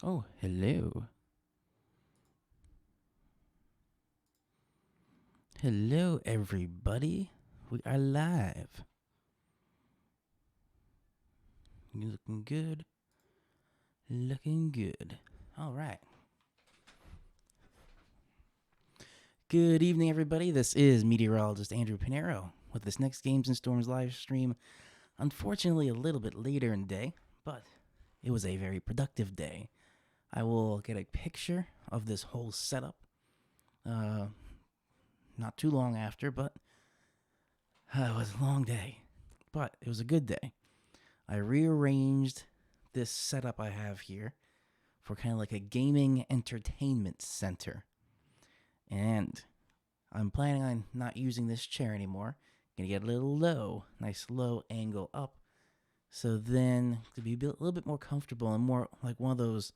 Oh, hello. Hello, everybody. We are live. You looking good? Looking good. All right. Good evening, everybody. This is meteorologist Andrew Pinero with this next Games and Storms live stream. Unfortunately, a little bit later in the day, but it was a very productive day. I will get a picture of this whole setup uh, not too long after, but it was a long day. But it was a good day. I rearranged this setup I have here for kind of like a gaming entertainment center. And I'm planning on not using this chair anymore. Gonna get a little low, nice low angle up. So then to be a little bit more comfortable and more like one of those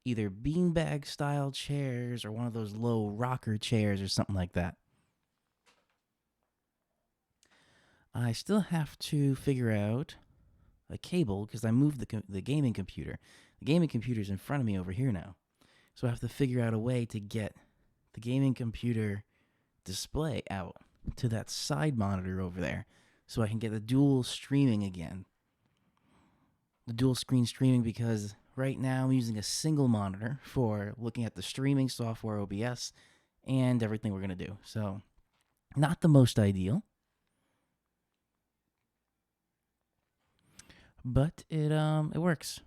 either beanbag style chairs or one of those low rocker chairs or something like that. I still have to figure out a cable because I moved the gaming computer. The gaming computer's in front of me over here now. So I have to figure out a way to get the gaming computer display out to that side monitor over there so I can get the dual streaming again. The dual screen streaming because right now I'm using a single monitor for looking at the streaming software OBS and everything we're going to do. So, not the most ideal, but it works.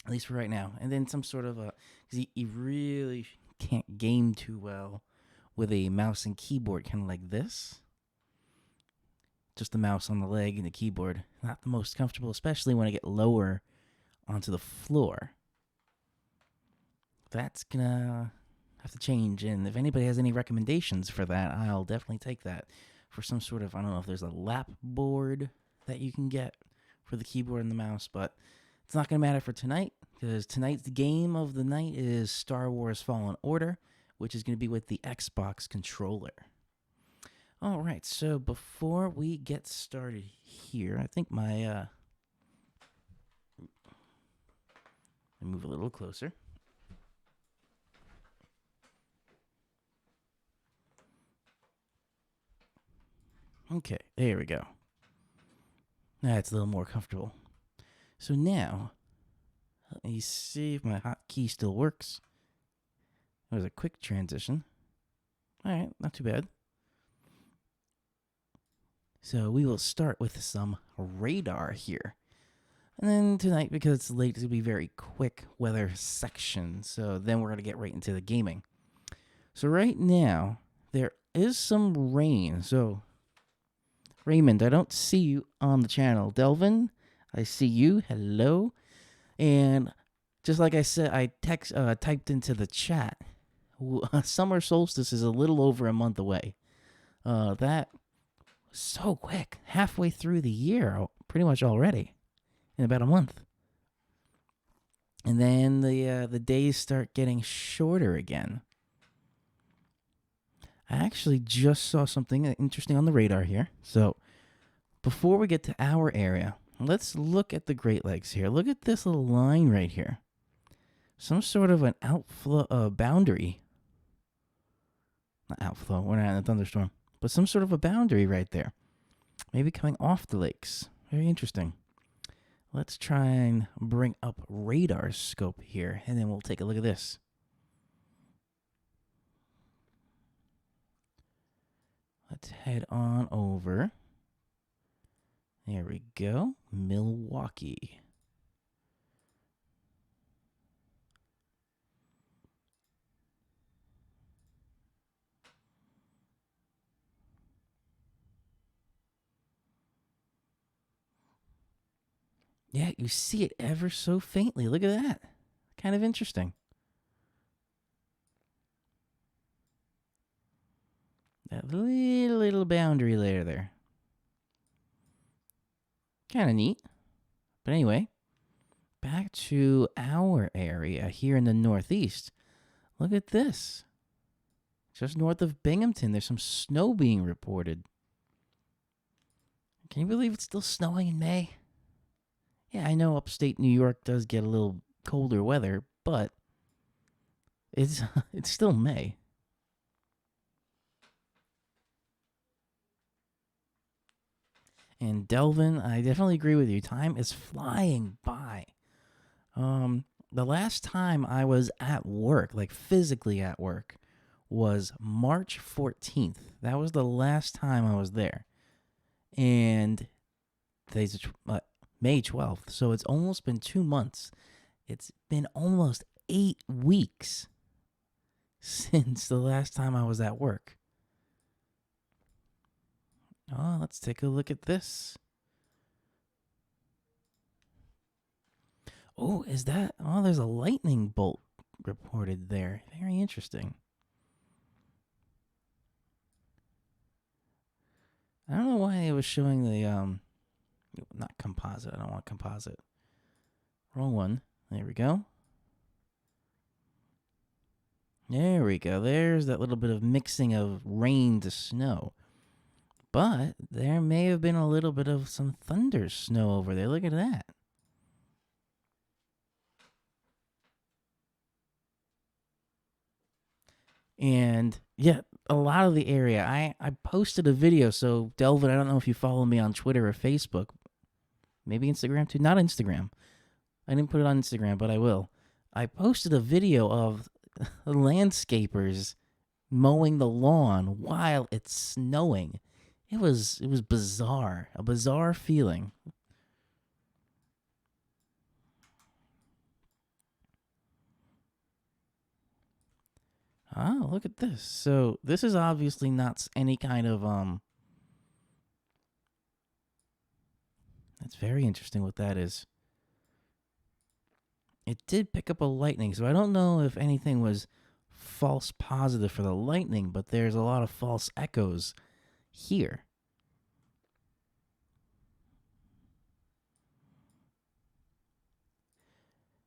At least for right now. And then some sort of a cuz you really can't game too well with a mouse and keyboard kind of like this. Just the mouse on the leg and the keyboard. Not the most comfortable, especially when I get lower onto the floor. That's gonna have to change. And if anybody has any recommendations for that, I'll definitely take that. For some sort of, I don't know if there's a lap board that you can get for the keyboard and the mouse, but it's not gonna matter for tonight because tonight's game of the night is Star Wars Fallen Order, which is gonna be with the Xbox controller. All right, so before we get started here, I think my move a little closer. Okay, there we go. That's a little more comfortable. So now, let me see if my hotkey still works. That was a quick transition. All right, not too bad. So we will start with some radar here. And then tonight, because it's late, it's going to be very quick weather section. So then we're going to get right into the gaming. So right now, there is some rain. So, Raymond, I don't see you on the channel. Delvin, I see you. Hello. And just like I said, I typed into the chat. Summer solstice is a little over a month away. That so quick, halfway through the year, pretty much already, in about a month. And then the days start getting shorter again. I actually just saw something interesting on the radar here. So before we get to our area, let's look at the Great Lakes here. Look at this little line right here. Some sort of an outflow boundary. Not outflow, we're not in a thunderstorm, but some sort of a boundary right there. Maybe coming off the lakes. Very interesting. Let's try and bring up radar scope here, and then we'll take a look at this. Let's head on over. There we go. Milwaukee. Yeah, you see it ever so faintly. Look at that. Kind of interesting. That little boundary layer there. Kind of neat. But anyway, back to our area here in the Northeast. Look at this. Just north of Binghamton, there's some snow being reported. Can you believe it's still snowing in May? Yeah, I know upstate New York does get a little colder weather, but it's it's still May. And Delvin, I definitely agree with you. Time is flying by. The last time I was at work, like physically at work, was March 14th. That was the last time I was there. And today's May 12th. So it's almost been 2 months. It's been almost 8 weeks since the last time I was at work. Oh, let's take a look at this. Oh, is that? Oh, there's a lightning bolt reported there. Very interesting. I don't know why it was showing the not composite. I don't want composite. Wrong one. There we go. There we go. There's that little bit of mixing of rain to snow. But there may have been a little bit of some thunder snow over there. Look at that. And yeah, a lot of the area. I posted a video. So, Delvin, I don't know if you follow me on Twitter or Facebook. Maybe Instagram too. Not Instagram. I didn't put it on Instagram, but I will. I posted a video of landscapers mowing the lawn while it's snowing. It was bizarre. A bizarre feeling. Oh, look at this. So this is obviously not any kind of That's very interesting what that is. It did pick up a lightning, so I don't know if anything was false positive for the lightning, but there's a lot of false echoes here.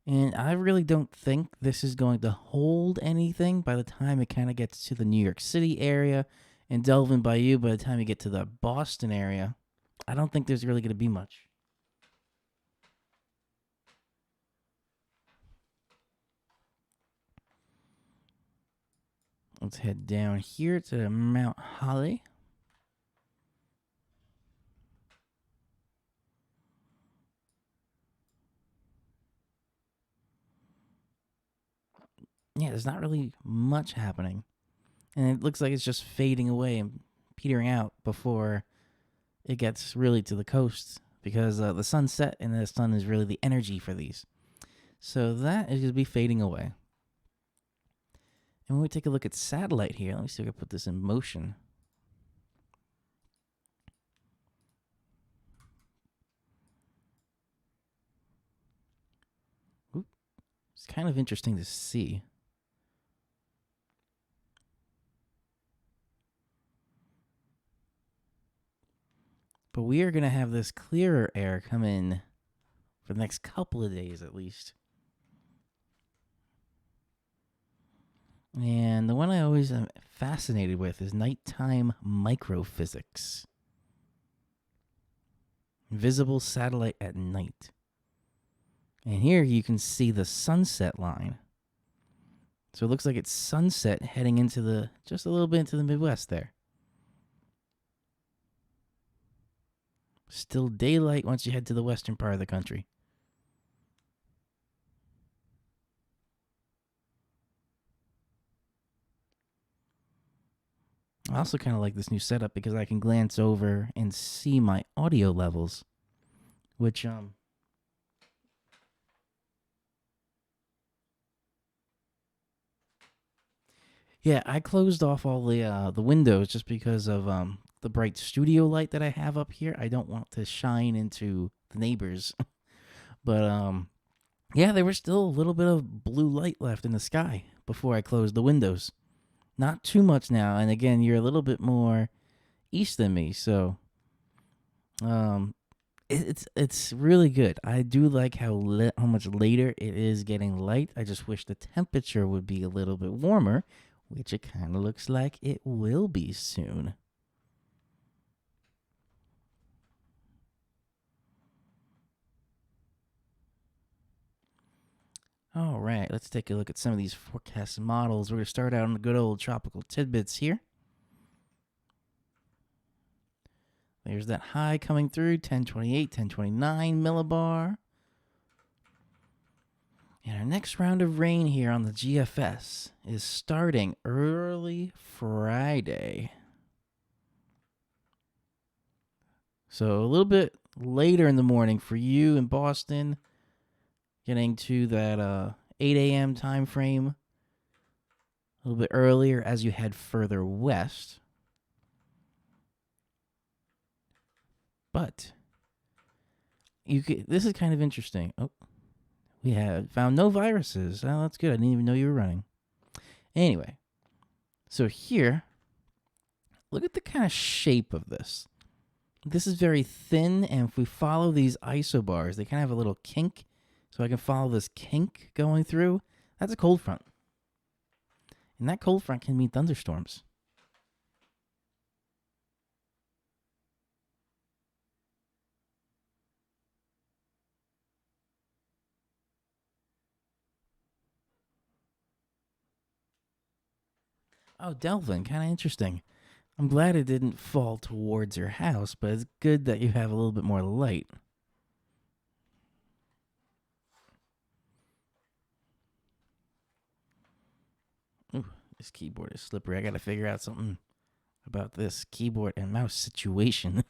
And I really don't think this is going to hold anything by the time it kind of gets to the New York City area and Delvin Bayou. By the time you get to the Boston area, I don't think there's really going to be much. Let's head down here to Mount Holly. Yeah, there's not really much happening. And it looks like it's just fading away and petering out before it gets really to the coast because the sunset and the sun is really the energy for these. So that is going to be fading away. And when we take a look at satellite here, let me see if I can put this in motion. Oop. It's kind of interesting to see. But we are going to have this clearer air come in for the next couple of days at least. And the one I always am fascinated with is nighttime microphysics. Visible satellite at night. And here you can see the sunset line. So it looks like it's sunset heading into just a little bit into the Midwest there. Still daylight once you head to the western part of the country. I also kind of like this new setup because I can glance over and see my audio levels, which yeah, I closed off all the windows just because of the bright studio light that I have up here. I don't want to shine into the neighbors. But yeah, there was still a little bit of blue light left in the sky before I closed the windows. Not too much now, and again, you're a little bit more east than me, so it's really good. I do like how much later it is getting light. I just wish the temperature would be a little bit warmer, which it kind of looks like it will be soon. All right, let's take a look at some of these forecast models. We're going to start out on the good old tropical tidbits here. There's that high coming through, 1028, 1029 millibar. And our next round of rain here on the GFS is starting early Friday. So a little bit later in the morning for you in Boston, getting to that 8 a.m. time frame. A little bit earlier as you head further west. But this is kind of interesting. Oh, we have found no viruses. Oh, that's good. I didn't even know you were running. Anyway, so here, look at the kind of shape of this. This is very thin, and if we follow these isobars, they kind of have a little kink. So I can follow this kink going through. That's a cold front. And that cold front can mean thunderstorms. Oh, Delvin, kind of interesting. I'm glad it didn't fall towards your house, but it's good that you have a little bit more light. Ooh, this keyboard is slippery. I got to figure out something about this keyboard and mouse situation.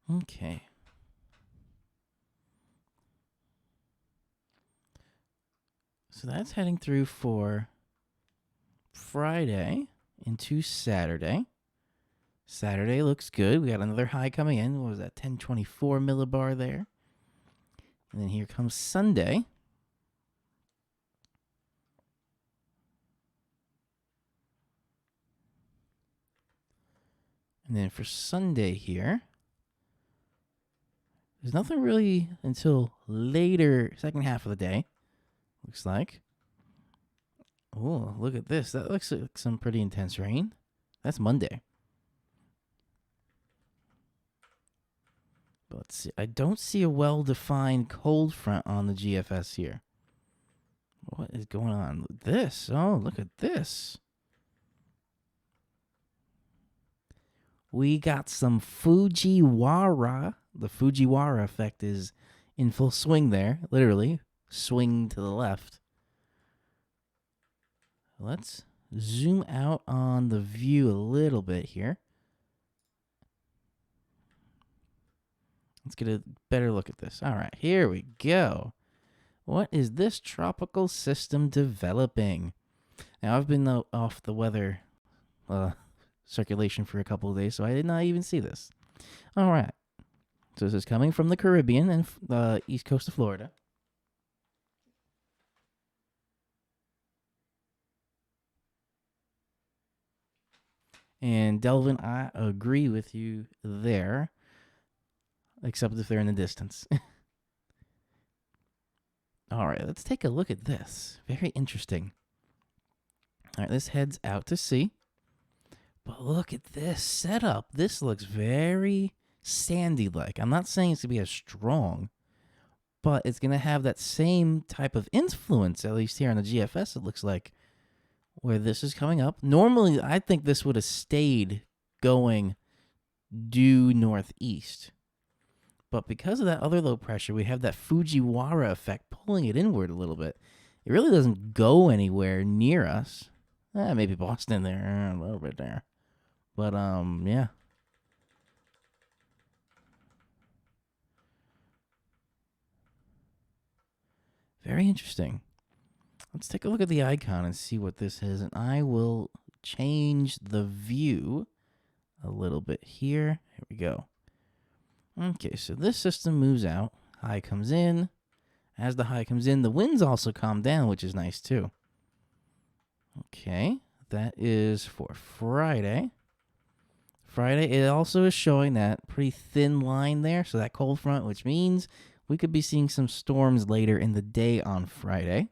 Okay. So that's heading through for Friday into Saturday. Saturday looks good. We got another high coming in. What was that? 1024 millibar there. And then here comes Sunday. And then for Sunday here, there's nothing really until later, second half of the day, looks like. Oh, look at this. That looks like some pretty intense rain. That's Monday. But let's see. I don't see a well-defined cold front on the GFS here. What is going on? This. Oh, look at this. We got some Fujiwara. The Fujiwara effect is in full swing there. Literally. Swing to the left. Let's zoom out on the view a little bit here. Let's get a better look at this. All right, here we go. What is this tropical system developing? Now, I've been off the weather circulation for a couple of days, so I did not even see this. All right. So this is coming from the Caribbean and the east coast of Florida. And Delvin, I agree with you there, except if they're in the distance. All right, let's take a look at this. Very interesting. All right, this heads out to sea. But look at this setup. This looks very Sandy-like. I'm not saying it's going to be as strong, but it's going to have that same type of influence, at least here on the GFS, it looks like, where this is coming up. Normally, I think this would have stayed going due northeast. But because of that other low pressure, we have that Fujiwara effect pulling it inward a little bit. It really doesn't go anywhere near us. Maybe Boston there, a little bit there. But, yeah. Very interesting. Let's take a look at the icon and see what this is. And I will change the view a little bit here. Here we go. Okay, so this system moves out. High comes in. As the high comes in, the winds also calm down, which is nice too. Okay, that is for Friday. Friday, it also is showing that pretty thin line there, so that cold front, which means we could be seeing some storms later in the day on Friday.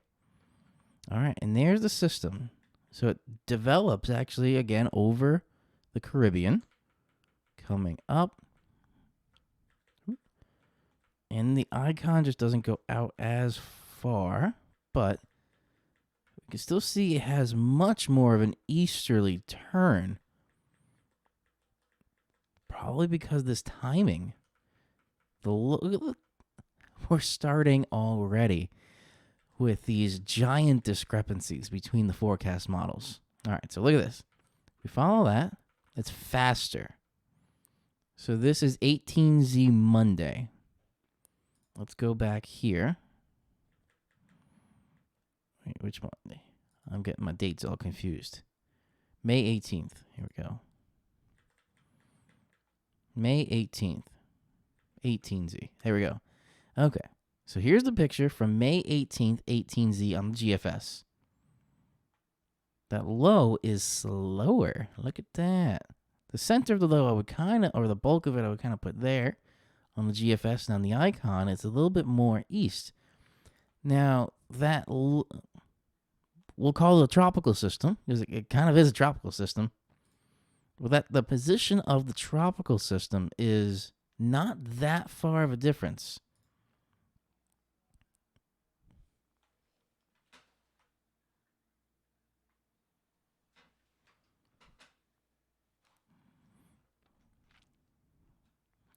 All right, and there's the system. So it develops actually again over the Caribbean, coming up. And the icon just doesn't go out as far, but we can still see it has much more of an easterly turn. Probably because this timing. We're starting already with these giant discrepancies between the forecast models. All right, so look at this. We follow that. It's faster. So this is 18Z Monday. Let's go back here. Wait, which Monday? I'm getting my dates all confused. May 18th. Here we go. May 18th. 18Z. There we go. Okay. So here's the picture from May 18th, 18Z on the GFS. That low is slower. Look at that. The center of the low, I would kind of, or the bulk of it, I would kind of put there on the GFS. And on the icon, it's a little bit more east. Now, that we'll call it a tropical system, because it kind of is a tropical system. Well, that the position of the tropical system is not that far of a difference.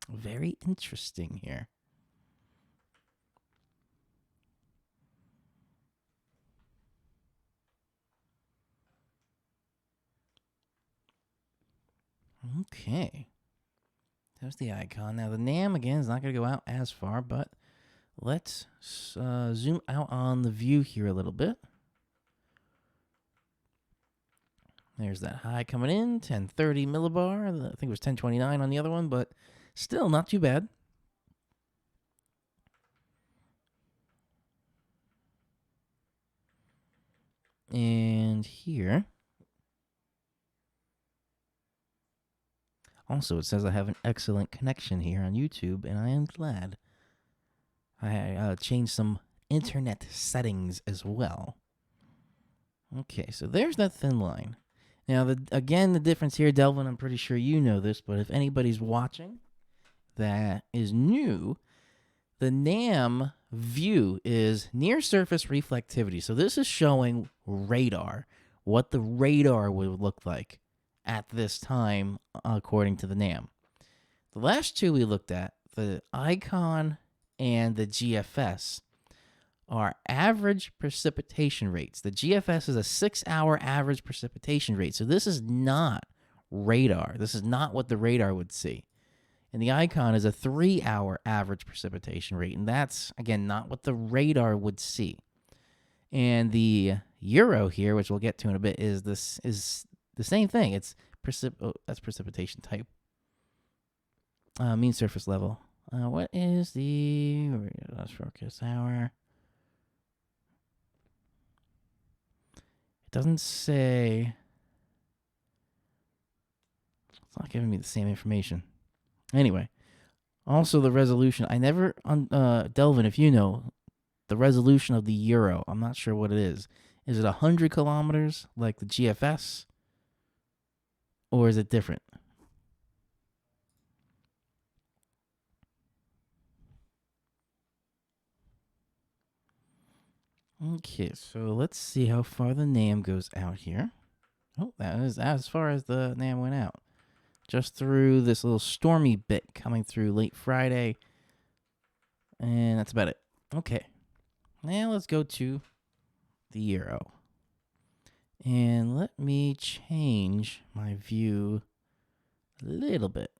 Very interesting here. Okay. There's the icon. Now, the NAM, again, is not going to go out as far, but let's zoom out on the view here a little bit. There's that high coming in, 1030 millibar. I think it was 1029 on the other one, but still not too bad. And here, also, it says I have an excellent connection here on YouTube, and I am glad. I changed some internet settings as well. Okay, so there's that thin line. Now, again, the difference here, Delvin, I'm pretty sure you know this, but if anybody's watching that is new, the NAM view is near surface reflectivity. So this is showing radar, what the radar would look like at this time, according to the NAM. The last two we looked at, the icon and the GFS, are average precipitation rates. The GFS is a 6-hour average precipitation rate. So this is not radar. This is not what the radar would see. And the icon is a 3-hour average precipitation rate. And that's, again, not what the radar would see. And the Euro here, which we'll get to in a bit, is the same thing. It's that's precipitation type. Mean surface level. What is the last forecast hour? It doesn't say. It's not giving me the same information. Anyway, also the resolution. I never, Delvin, if you know, the resolution of the Euro, I'm not sure what it is. Is it 100 kilometers like the GFS? Or is it different? Okay, so let's see how far the NAM goes out here. Oh, that is as far as the NAM went out. Just through this little stormy bit coming through late Friday. And that's about it. Okay. Now let's go to the Euro. And let me change my view a little bit.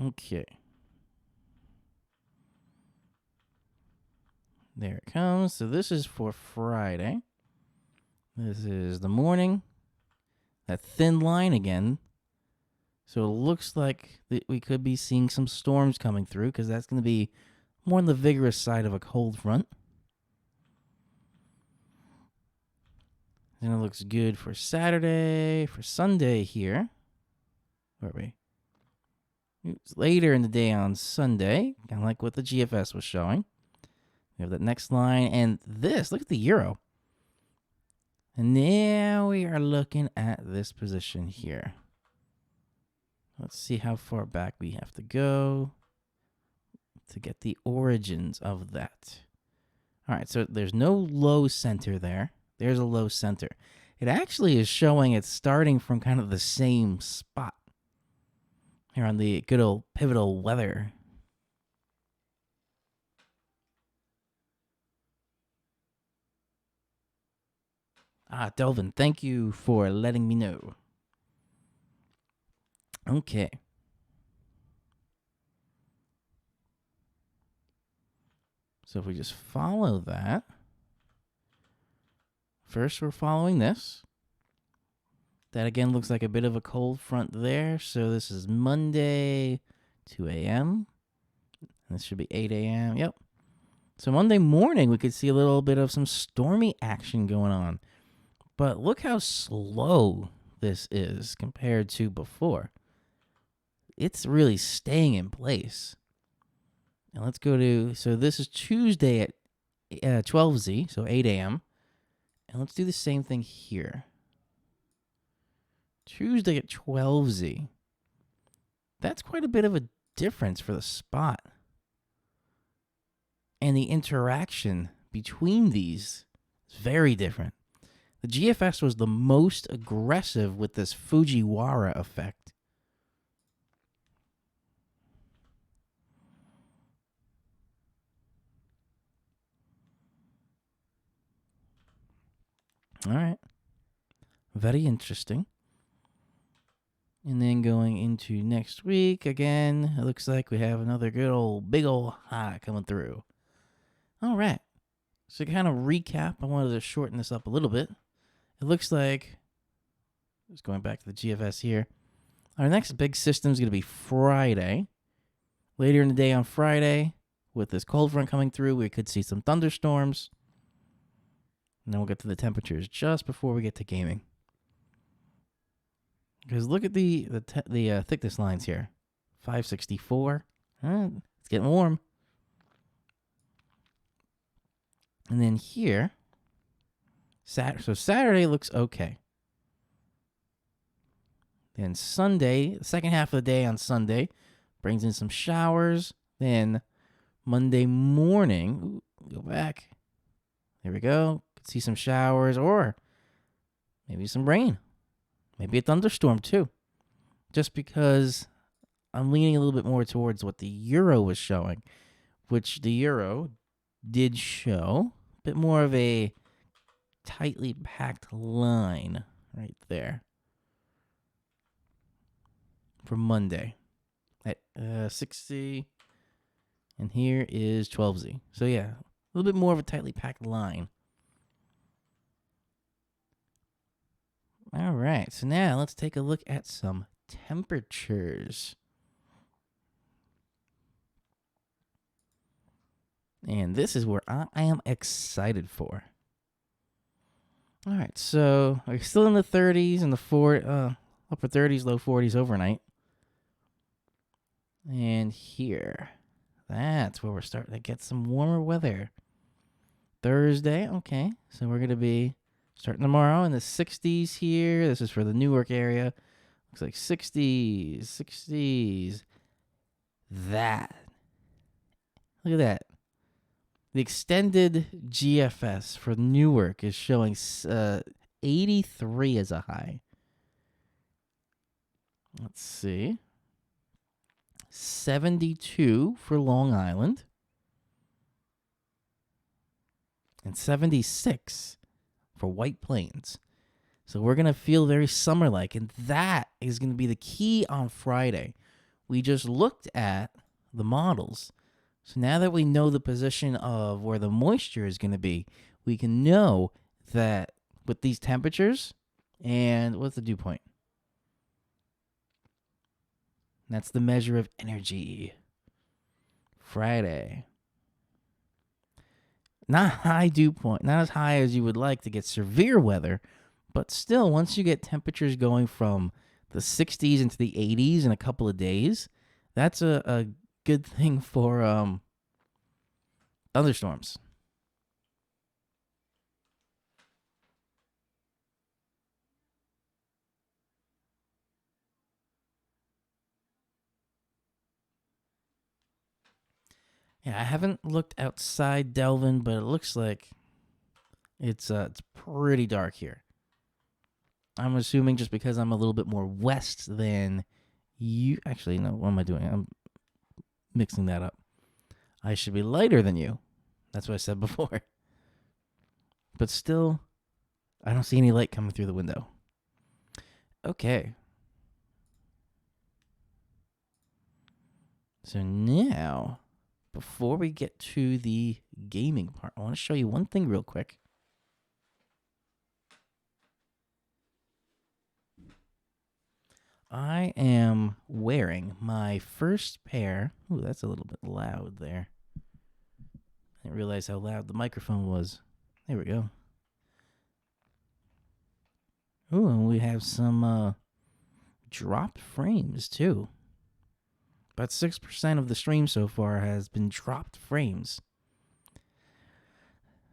Okay. There it comes. So this is for Friday. This is the morning. That thin line again. So it looks like we could be seeing some storms coming through because that's going to be more on the vigorous side of a cold front. And it looks good for Saturday, for Sunday here. Where are we? It's later in the day on Sunday, kind of like what the GFS was showing. We have that next line, and this, look at the Euro. And now we are looking at this position here. Let's see how far back we have to go. to get the origins of that. All right, so there's no low center there. There's a low center. It actually is showing it's starting from kind of the same spot here on the good old pivotal weather. Delvin, thank you for letting me know. Okay. So if we just follow that, first we're following this. That again looks like a bit of a cold front there. So this is Monday, 2 a.m. This should be 8 a.m. Yep. So Monday morning, we could see a little bit of some stormy action going on. But look how slow this is compared to before. It's really staying in place. And let's go to, so this is Tuesday at 12Z, so 8 a.m. And let's do the same thing here. Tuesday at 12Z. That's quite a bit of a difference for the spot. And the interaction between these is very different. The GFS was the most aggressive with this Fujiwara effect. All right. Very interesting. And then going into next week, again, it looks like we have another good old, big old high coming through. All right. So to kind of recap, I wanted to shorten this up a little bit. It looks like, just going back to the GFS here, our next big system is going to be Friday. Later in the day on Friday, with this cold front coming through, we could see some thunderstorms. And then we'll get to the temperatures just before we get to gaming. Because look at the thickness lines here. 564. It's getting warm. And then here, so Saturday looks okay. Then Sunday, the second half of the day on Sunday, brings in some showers. Then Monday morning, go back. There we go. Could see some showers or maybe some rain. Maybe a thunderstorm too. Just because I'm leaning a little bit more towards what the Euro was showing, which the Euro did show a bit more of a tightly packed line right there for Monday at 60, and here is 12Z. So yeah, a little bit more of a tightly packed line. All right, so now let's take a look at some temperatures. And this is where I am excited for. All right, so we're still in the 30s and the upper 30s, low 40s overnight. And here, that's where we're starting to get some warmer weather. Thursday, okay, so we're going to be starting tomorrow in the 60s here. This is for the Newark area. Looks like 60s. That. Look at that. The extended GFS for Newark is showing 83 as a high. Let's see. 72 for Long Island. And 76 for White Plains. So we're going to feel very summer-like, and that is going to be the key on Friday. We just looked at the models. So now that we know the position of where the moisture is going to be, we can know that with these temperatures, and what's the dew point? That's the measure of energy. Friday. Not high dew point, not as high as you would like to get severe weather, but still, once you get temperatures going from the 60s into the 80s in a couple of days, that's a good thing for thunderstorms. Yeah, I haven't looked outside Delvin, but it looks like it's pretty dark here. I'm assuming just because I'm a little bit more west than you. Actually, no. What am I doing? I'm mixing that up. I should be lighter than you. That's what I said before. But still, I don't see any light coming through the window. Okay. So now, before we get to the gaming part, I want to show you one thing real quick. I am wearing my first pair. Ooh, that's a little bit loud there. I didn't realize how loud the microphone was. There we go. Ooh, and we have some dropped frames too. About 6% of the stream so far has been dropped frames.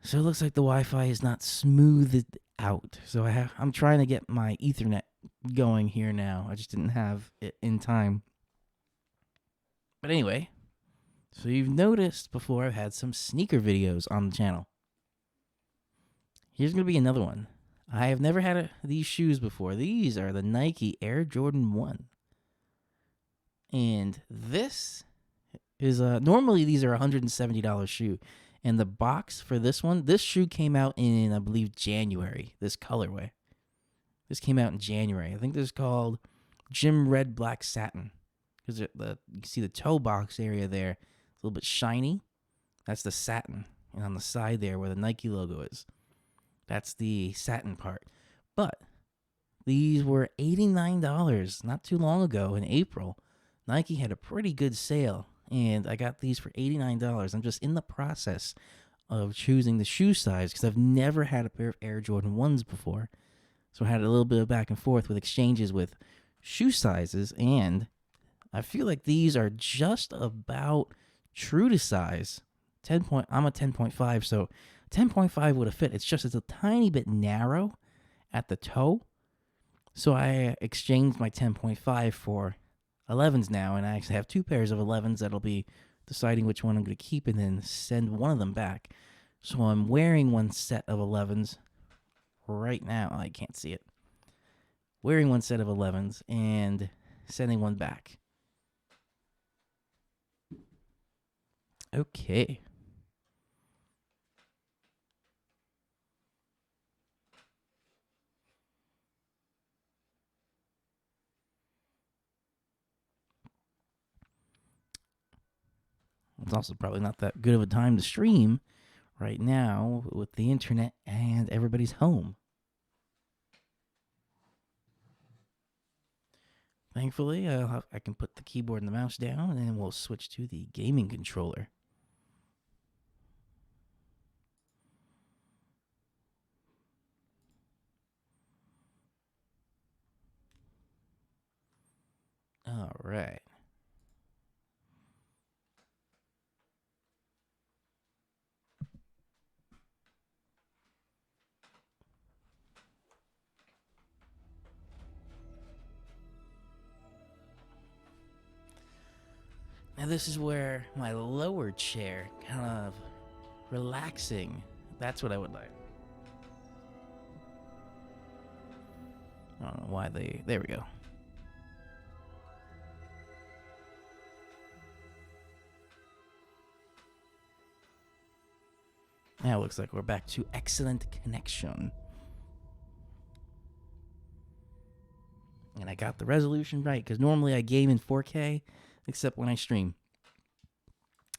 So it looks like the Wi-Fi is not smoothed out. So I'm trying to get my Ethernet going here now. I just didn't have it in time. But anyway, so you've noticed before I've had some sneaker videos on the channel. Here's going to be another one. I have never had these shoes before. These are the Nike Air Jordan 1. And this is normally these are $170 shoe. And the box for this one, this shoe came out in, I believe, January, this colorway. This came out in January. I think this is called Gym Red Black Satin. Because you can see the toe box area there. It's a little bit shiny. That's the satin. And on the side there where the Nike logo is, that's the satin part. But these were $89 not too long ago in April. Nike had a pretty good sale. And I got these for $89. I'm just in the process of choosing the shoe size because I've never had a pair of Air Jordan 1s before. So I had a little bit of back and forth with exchanges with shoe sizes. And I feel like these are just about true to size. I'm a 10.5, so 10.5 would have fit. It's a tiny bit narrow at the toe. So I exchanged my 10.5 for 11s now, and I actually have two pairs of 11s that'll be deciding which one I'm going to keep and then send one of them back. So I'm wearing one set of 11s right now. I can't see it. Wearing one set of 11s and sending one back. Okay. It's also probably not that good of a time to stream right now with the internet and everybody's home. Thankfully, I can put the keyboard and the mouse down, and then we'll switch to the gaming controller. All right. Now this is where my lower chair kind of relaxing. That's what I would like. I don't know why there we go. Now it looks like we're back to excellent connection. And I got the resolution right, because normally I game in 4K, except when I stream.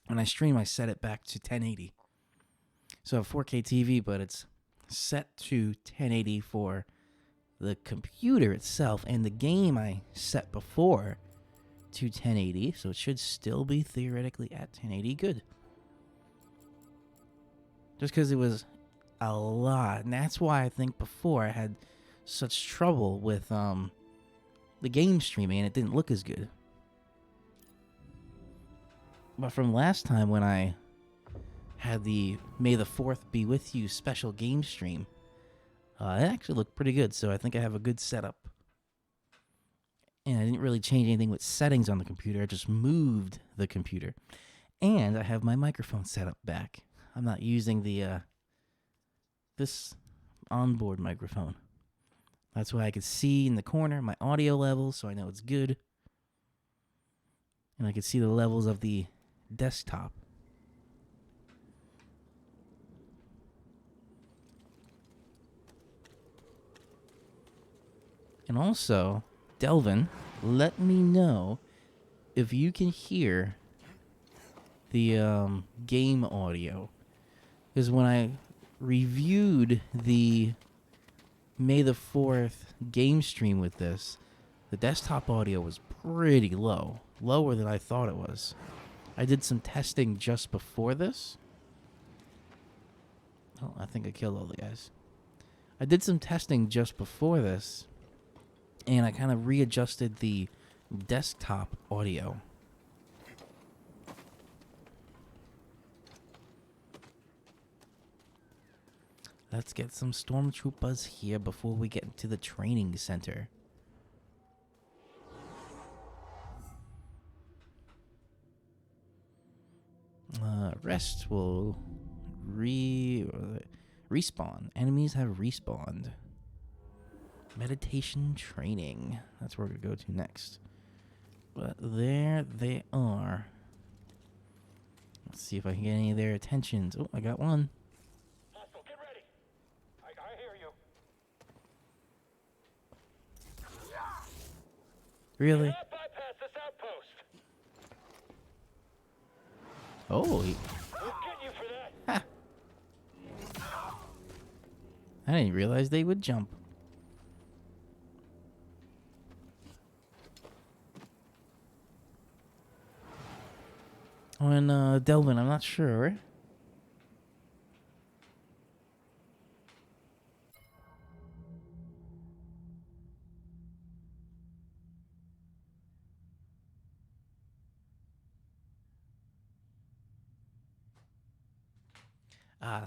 When I stream, I set it back to 1080. So I have 4K TV, but it's set to 1080 for the computer itself. And the game I set before to 1080, so it should still be theoretically at 1080 good. Just because it was a lot. And that's why I think before I had such trouble with the game streaming and it didn't look as good. But from last time when I had the May the 4th Be With You special game stream, it actually looked pretty good. So I think I have a good setup. And I didn't really change anything with settings on the computer. I just moved the computer. And I have my microphone set up back. I'm not using the this onboard microphone. That's why I can see in the corner my audio levels, so I know it's good. And I can see the levels of the desktop. And also, Delvin, let me know if you can hear the game audio. Because when I reviewed the May the 4th game stream with this, the desktop audio was pretty low. Lower than I thought it was. I did some testing just before this. Oh, I think I killed all the guys. I did some testing just before this, and I kind of readjusted the desktop audio. Let's get some stormtroopers here before we get into the training center. Rest will respawn. Enemies have respawned. Meditation training. That's where we're going to go to next. But there they are. Let's see if I can get any of their attentions. Oh, I got one. Hostile, get ready. I hear you. Really? Cannot bypass this outpost. Oh, We'll get you for that. I didn't realize they would jump. When Delvin, I'm not sure.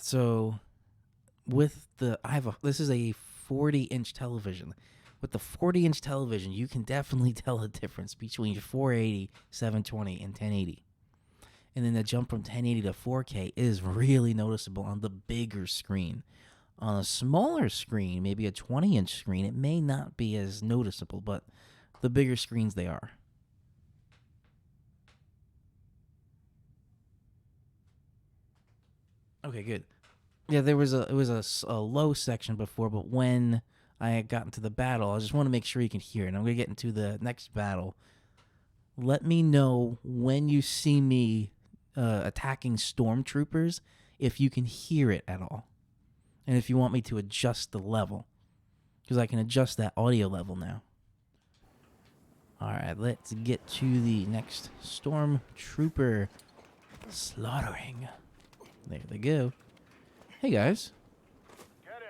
So with the this is a 40-inch television. With the 40-inch television, you can definitely tell the difference between 480, 720, and 1080. And then the jump from 1080 to 4K is really noticeable on the bigger screen. On a smaller screen, maybe a 20-inch screen, it may not be as noticeable, but the bigger screens they are. Okay, good. Yeah, it was a low section before, but when I had gotten to the battle, I just want to make sure you can hear it. I'm going to get into the next battle. Let me know when you see me attacking stormtroopers if you can hear it at all. And if you want me to adjust the level. Because I can adjust that audio level now. Alright, let's get to the next stormtrooper slaughtering. There they go. Hey guys. Get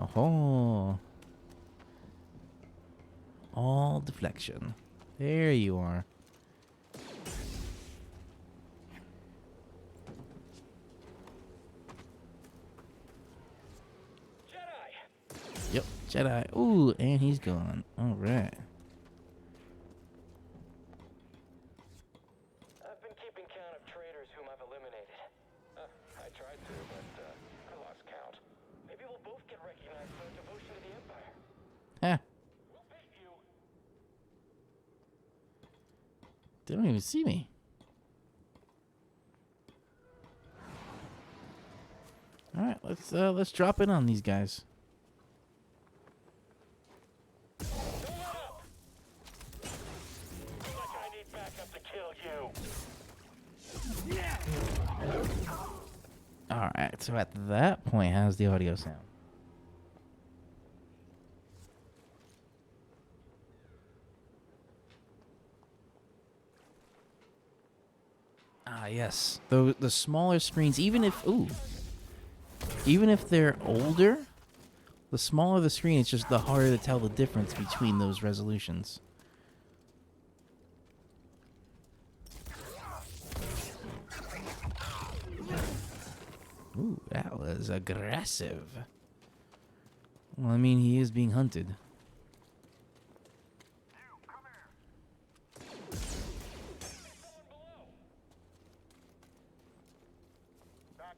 him. Oh. All deflection. There you are. Jedi. Yep, Jedi. Ooh, and he's gone. All right. I've been keeping count of traitors whom I've eliminated. I tried to, but I lost count. Maybe we'll both get recognized for our devotion to the Empire. Huh. We'll beat you. They don't even see me. All right, let's drop in on these guys. Don't let up. Looks like I need backup to kill you. All right, so at that point, how's the audio sound? Ah, yes. The smaller screens, even if they're older, the smaller the screen, it's just the harder to tell the difference between those resolutions. Ooh, that was aggressive. Well, I mean, he is being hunted.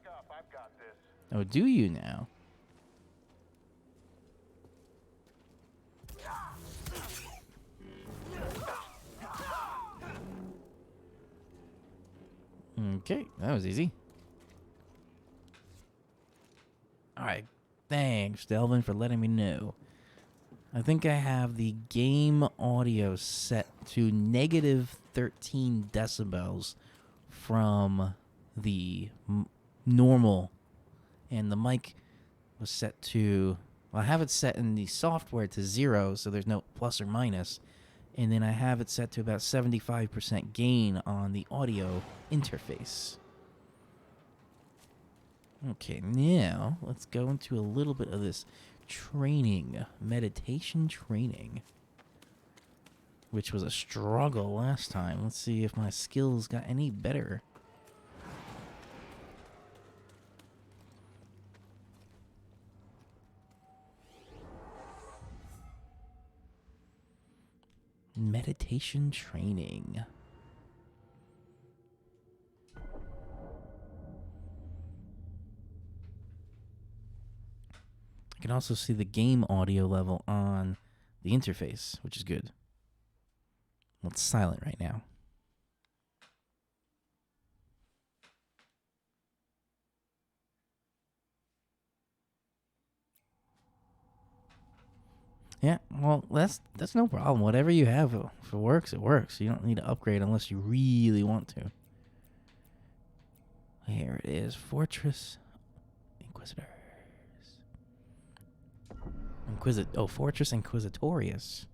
back up. I've got this. Oh, do you now? Okay, that was easy. Alright, thanks, Delvin, for letting me know. I think I have the game audio set to negative 13 decibels from the normal, and the mic was set to, well, I have it set in the software to 0, so there's no plus or minus, and then I have it set to about 75% gain on the audio interface. Okay, now let's go into a little bit of this training, meditation training, which was a struggle last time. Let's see if my skills got any better. Meditation training. I can also see the game audio level on the interface, which is good. Well, it's silent right now. Yeah, well, that's no problem. Whatever you have, if it works, it works. You don't need to upgrade unless you really want to. Here it is, Fortress Inquisitors. Fortress Inquisitorius.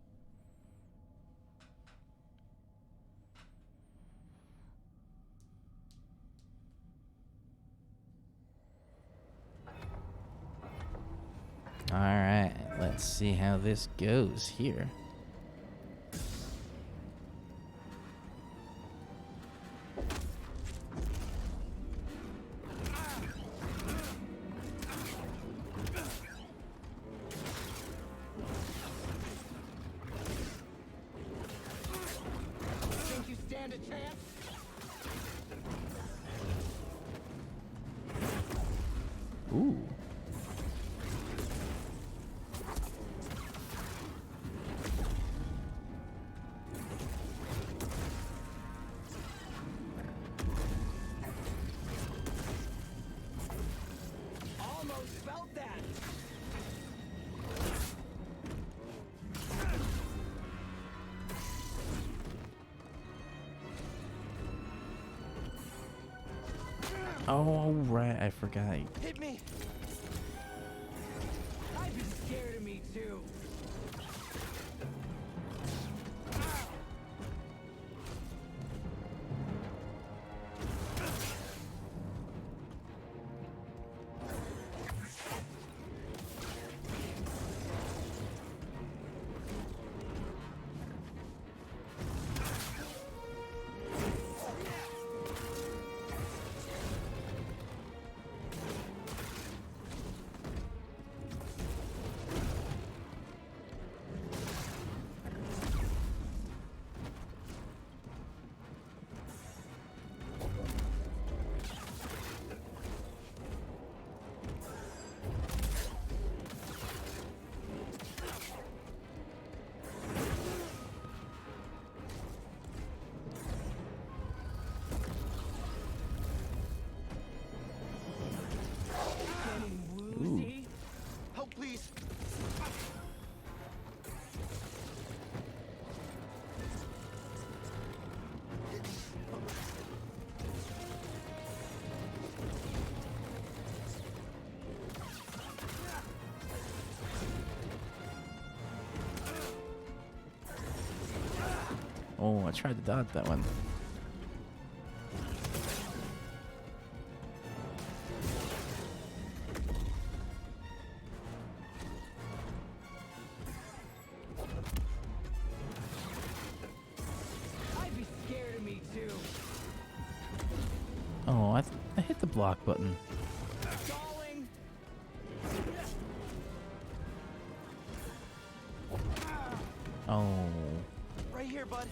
All right, let's see how this goes here. Think you stand a chance? Ooh. Almost felt that. Oh, right, I forgot. Hit me. I'd be scared of me too. Woozy? Help, please. Oh, I tried to dodge that one. I'd be scared of me too. Oh, I hit the block button. Stalling. Oh. Right here, bud.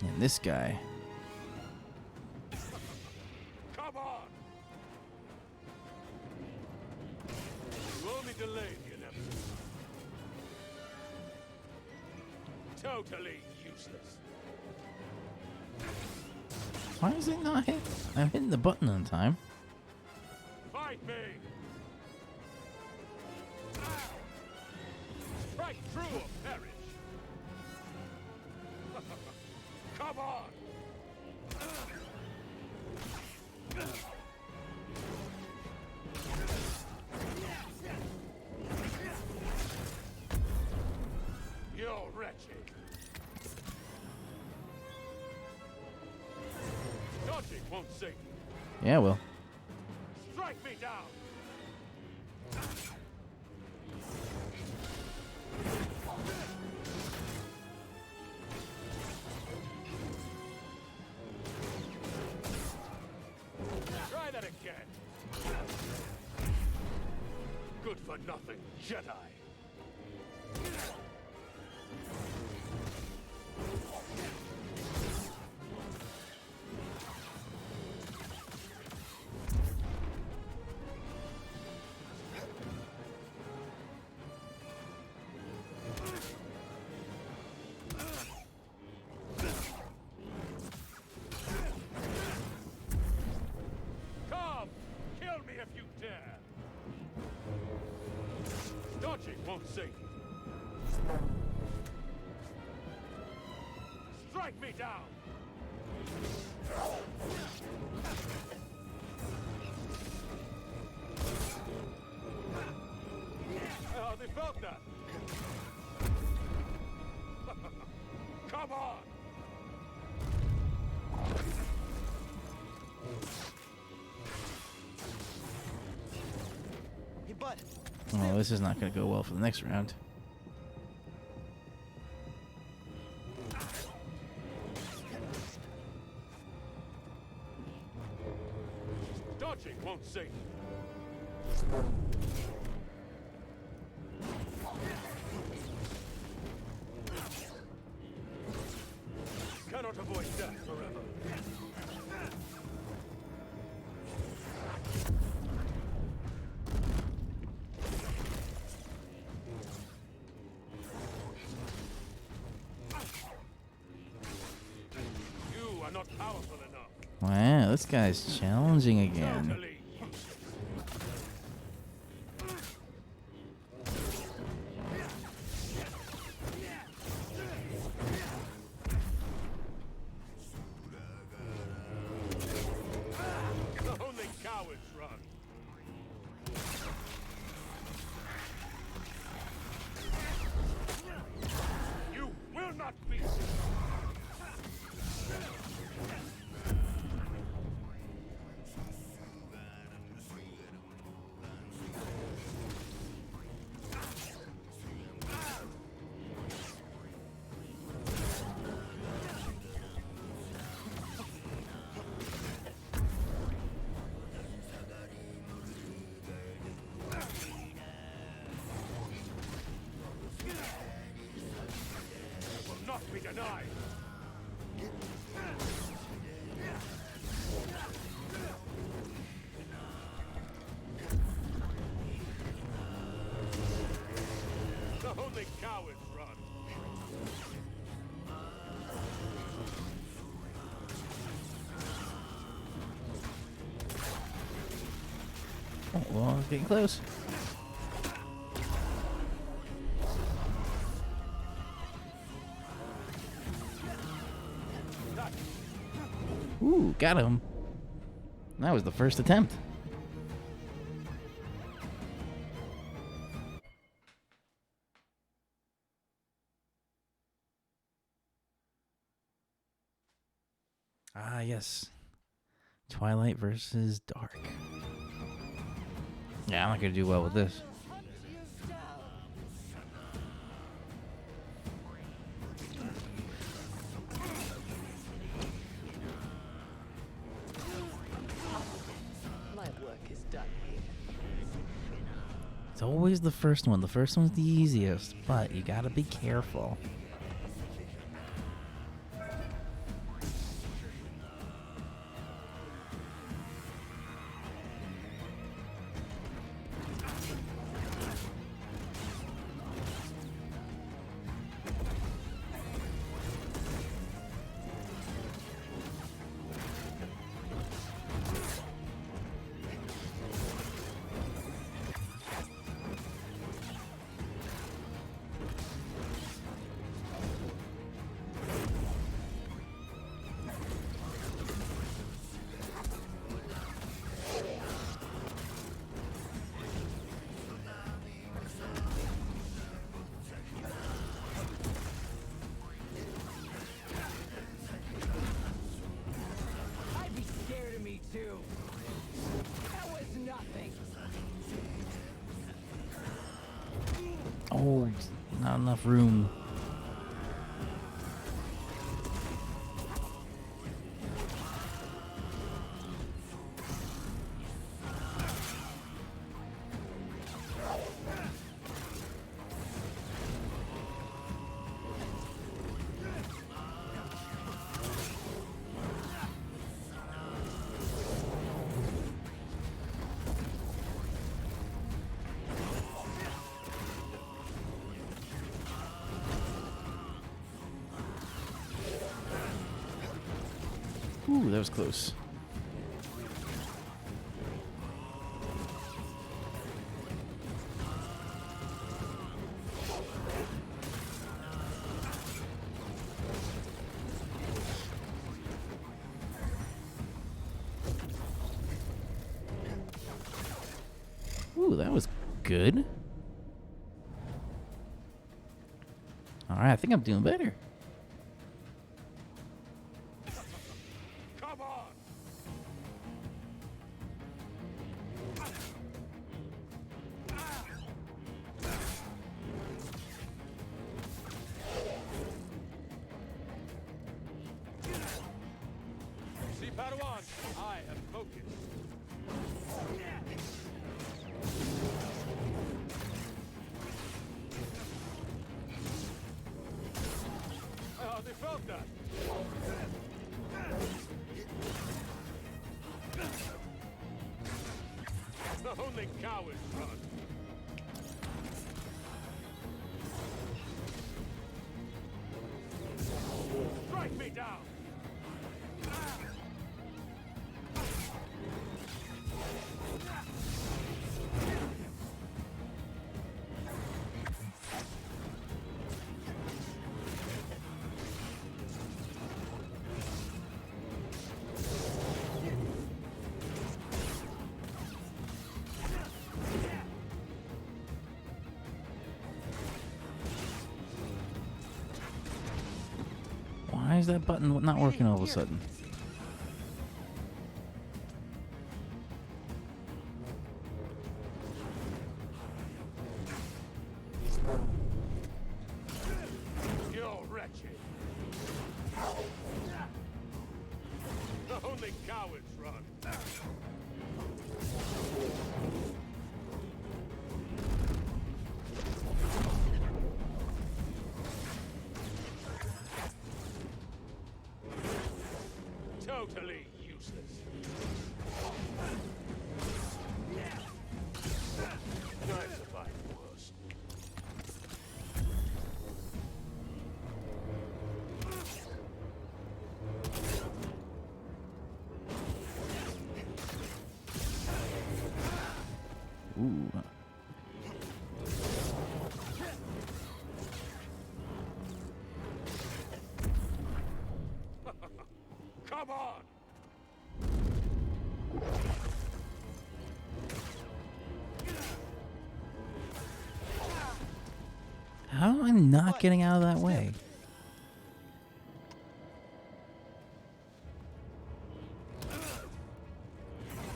And this guy. Come on! You only delayed the inevitable. Totally useless. Why is it not hit? I'm hitting the button on time. Fight me! Strike true or perish! Come on! You're wretched. Dodging won't save you. Yeah, well. Strike me down! Try that again. Good for nothing, Jedi. Come, kill me if you dare. Dodging won't save you. Strike me down. Oh, they felt that. Come on. Hey, bud. Oh, this is not going to go well for the next round. Dodging won't save you. Cannot avoid death forever. You are not powerful enough. Wow, this guy's challenging again. Totally useless. Only cowards run. You will not be. Will not be denied. Only cowards run. Oh, well, it's getting close. Ooh, got him. That was the first attempt. Ah, yes. Twilight versus Dark. Yeah, I'm not going to do well with this. My work is done here. It's always the first one. The first one's the easiest, but you got to be careful. enough room. Ooh, that was close. Ooh, that was good. All right, I think I'm doing better. Come on! See, Padawan, I am focused. I hardly felt that. Only cowards run. Strike me down. Why is that button not working all of a sudden? You're wretched. Only cowards run. Totally useless. I survived worse. Ooh. Come on! How am I not getting out of that way?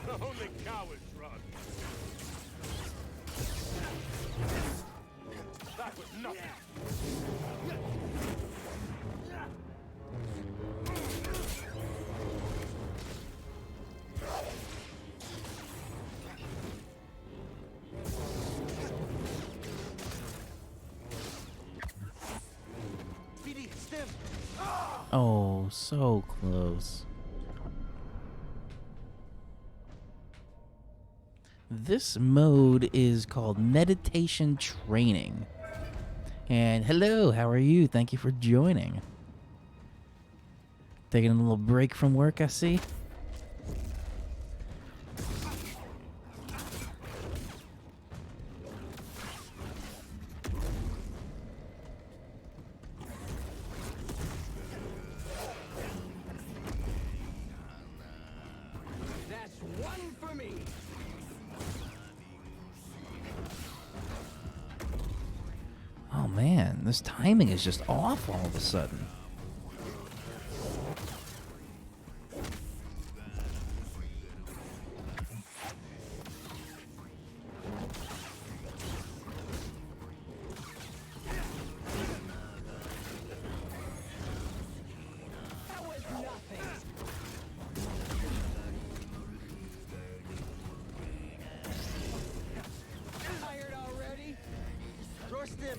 Only cowards run. That was nothing. Oh, so close. This mode is called Meditation Training. And hello, how are you? Thank you for joining. Taking a little break from work, I see. That's one for me. Oh man, this timing is just off all of a sudden. things. Tired already? Trust him.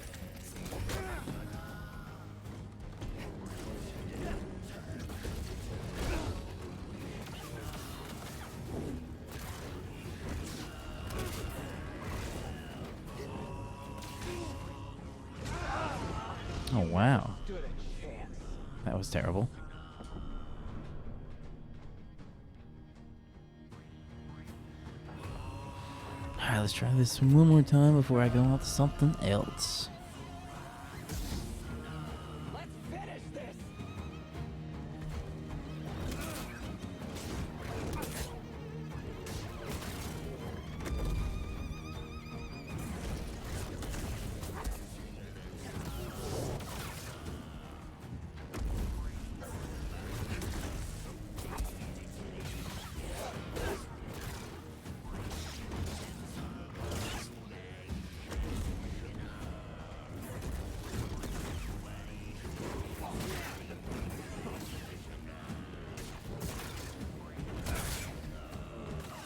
Oh, wow. Stood a chance. That was terrible. Alright, let's try this one more time before I go on to something else. Let's finish this.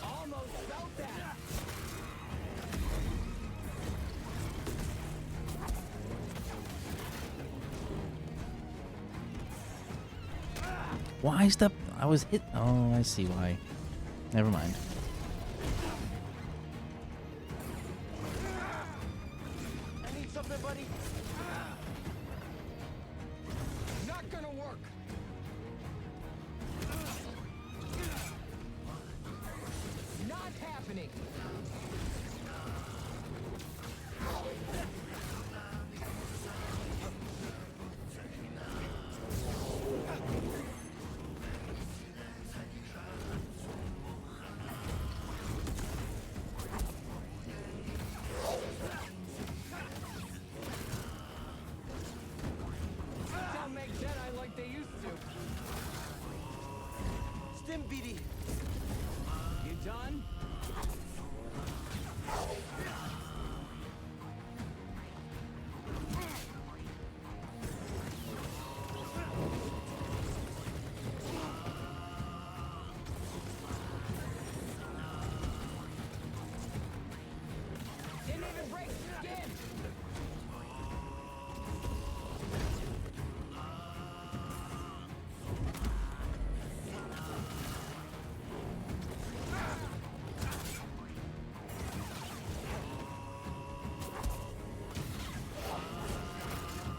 Almost felt that. Why stop? I was hit. Oh, I see why. Never mind. I need something, buddy. Not gonna work. Not happening. Don't make Jedi like they used to. Stim, BD. You done? Didn't even break skin.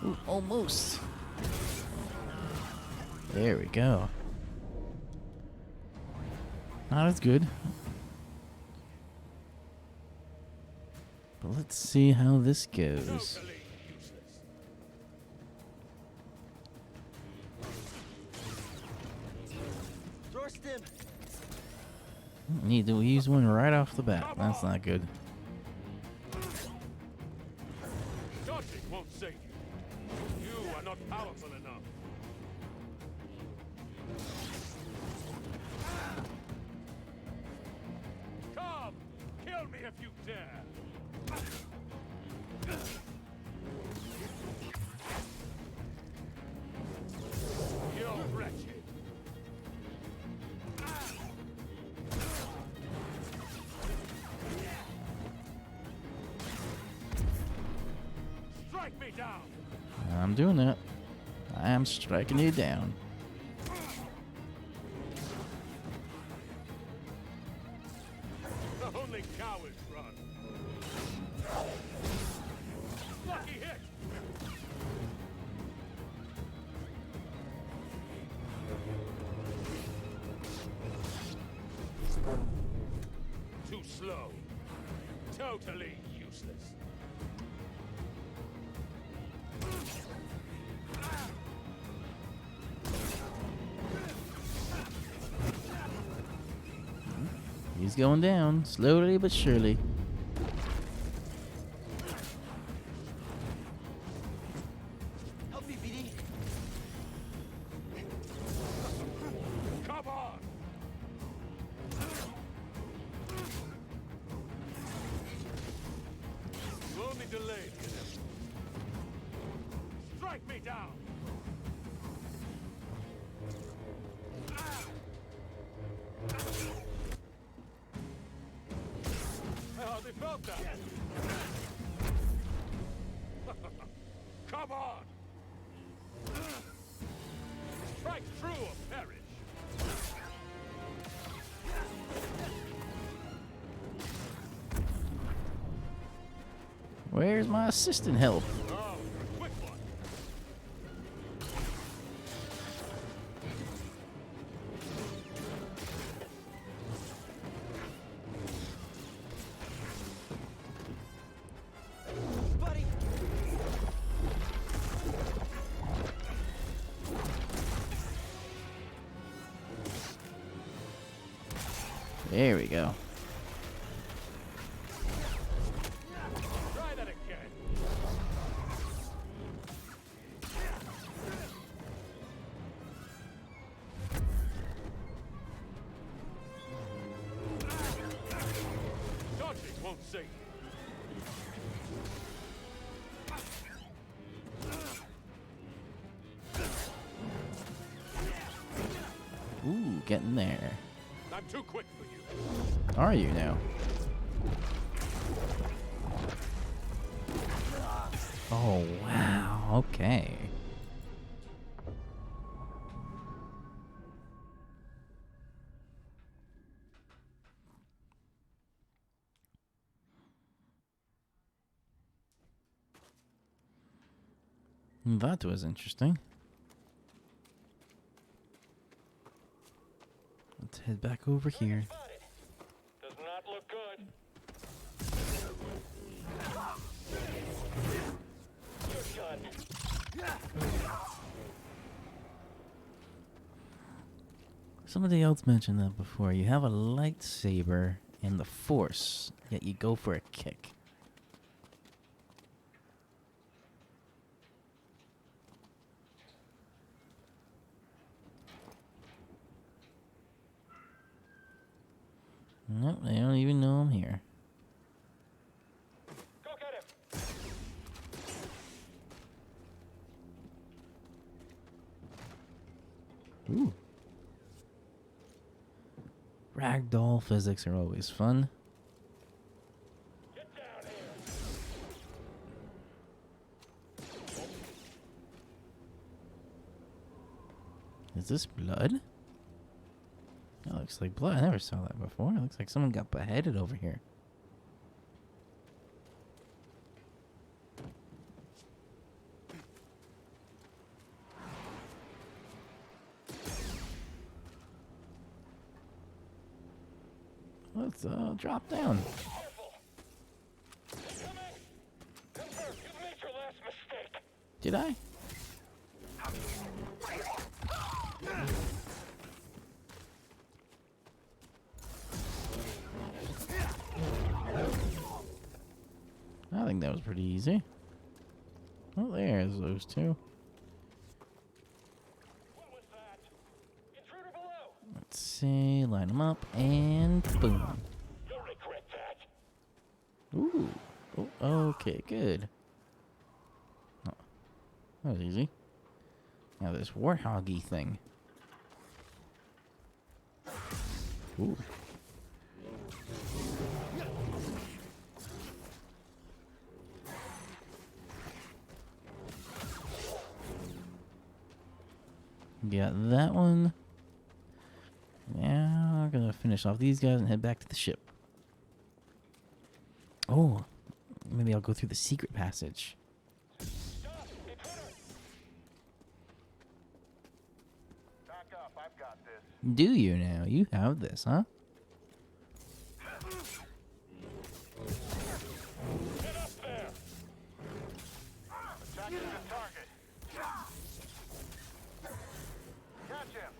Ooh, almost. There we go. Not as good. But let's see how this goes. Totally useless. Throw a stim. Need to use one right off the bat. That's not good. Dodging won't save you. You are not powerful enough. Come, kill me if you dare. You're wretched. Strike me down. I'm doing that. I am striking you down. Only cowards run. Lucky hit. Too slow. Totally useless. He's going down, slowly but surely. Help me, BD. Come on. You only delayed. Strike me down. about that? Come on! Strike true or perish! Where's my assistant help? Oh, quick one! Buddy! There we go. Try that again! Dodging won't save you. Ooh, getting there. I'm too quick for you. Are you now? Oh, wow. Okay. That was interesting. Let's head back over here. Spotted. Does not look good. You're done. Somebody else mentioned that before. You have a lightsaber and the Force, yet you go for a kick. Nope, they don't even know I'm here. Go get him. Ooh. Ragdoll physics are always fun. Get down here. Is this blood? That looks like blood. I never saw that before. It looks like someone got beheaded over here. Let's drop down. Careful. Come in. Confirm. You've made your last mistake. Did I? I think that was pretty easy. Oh, there's those two. What was that? Intruder below. Let's see, line them up, and boom. You'll regret that. Ooh. Oh, okay, good. Oh, that was easy. Now this warthoggy thing. Ooh. Got that one. Now I'm gonna finish off these guys and head back to the ship. Oh, maybe I'll go through the secret passage. Stop. Intruder. Back up, I've got this. Do you now? You have this, huh? Get up there. Attacking the target. Catch him.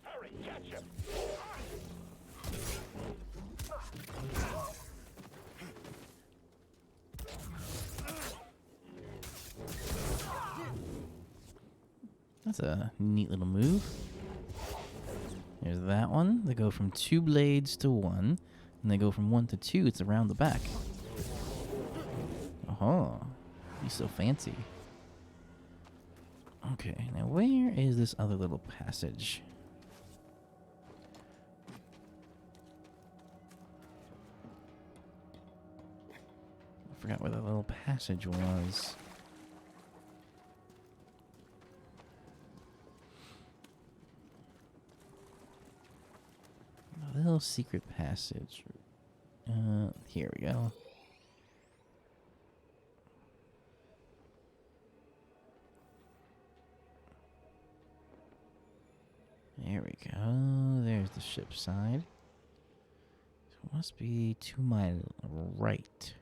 Hurry. Catch him. That's a neat little move. There's that one. They go from 2 blades to 1. And they go from 1 to 2. It's around the back. Oh, he's so fancy. Okay, now where is this other little passage? forgot where that little passage was. A little secret passage. Here we go. There we go. There's the ship side. So it must be to my right.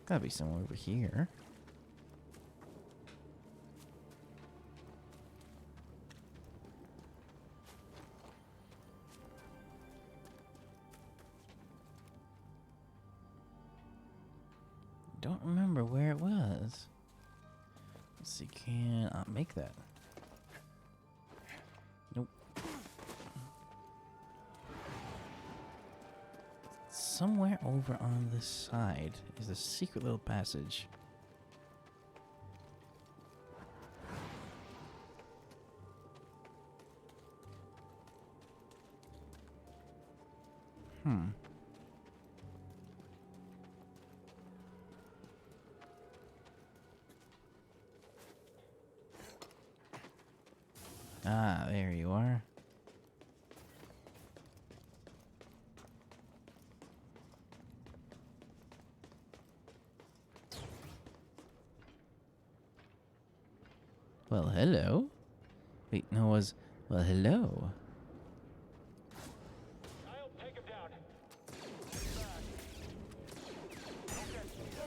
Gotta be somewhere over here. Don't remember where it was. Let's see, can I make that? Nope. Somewhere over on this side is a secret little passage. Ah, there you are. Well, hello. Wait, no, well, hello. I'll take him down.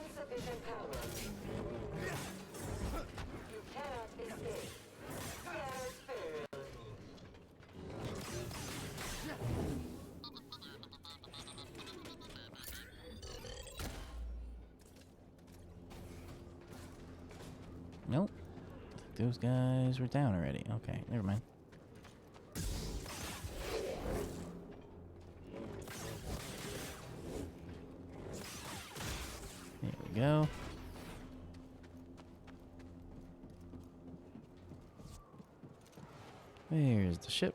Insufficient power. You cannot escape. Scanner failed. Nope. Those guys were down already. Okay, never mind. There we go. There's the ship.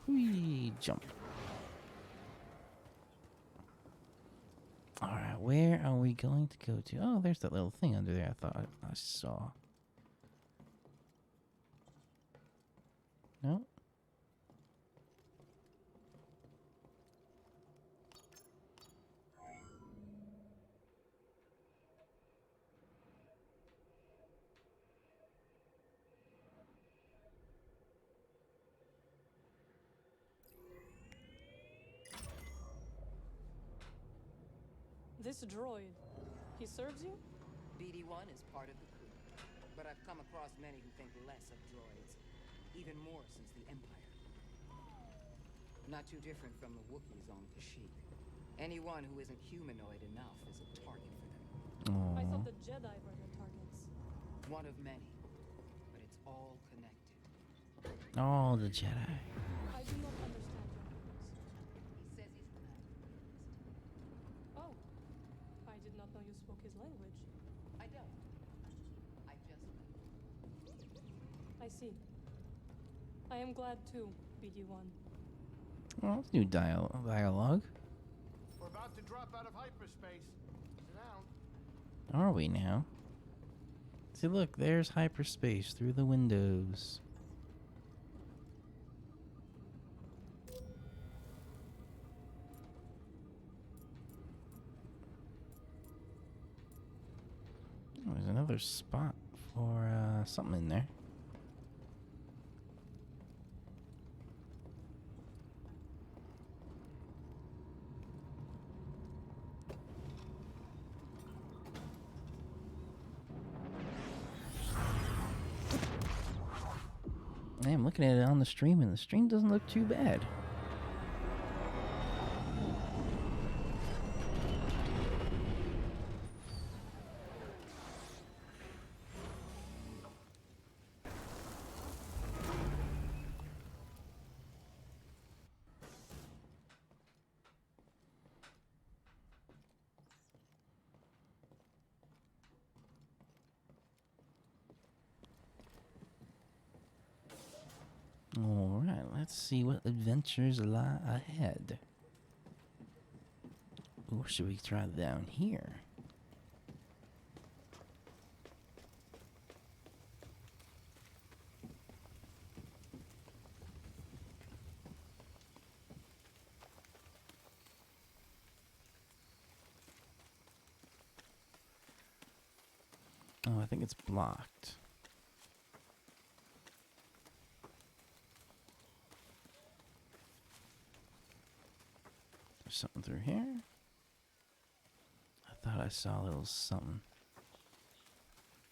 Whee! Jump. Alright, where are we going to go to? Oh, there's that little thing under there I thought I saw. No? This droid, he serves you? BD-1 is part of the crew. But I've come across many who think less of droids. Even more since the Empire. Not too different from the Wookiees on Kashyyyk. Anyone who isn't humanoid enough is a target for them. I thought the Jedi were the targets. One of many. But it's all connected. All the Jedi. I do not understand your purpose. He says he's the man. Oh, I did not know you spoke his language. I don't. I just I see. I am glad too, BD-1. Well, that's new dialogue. We're about to drop out of hyperspace. Sit down. Are we now? See, look, there's hyperspace through the windows. Oh, there's another spot for something in there. Hey, I'm looking at it on the stream, and the stream doesn't look too bad. Alright, let's see what adventures lie ahead. Or should we try down here? Oh, I think it's blocked. There's something through here. I thought I saw a little something.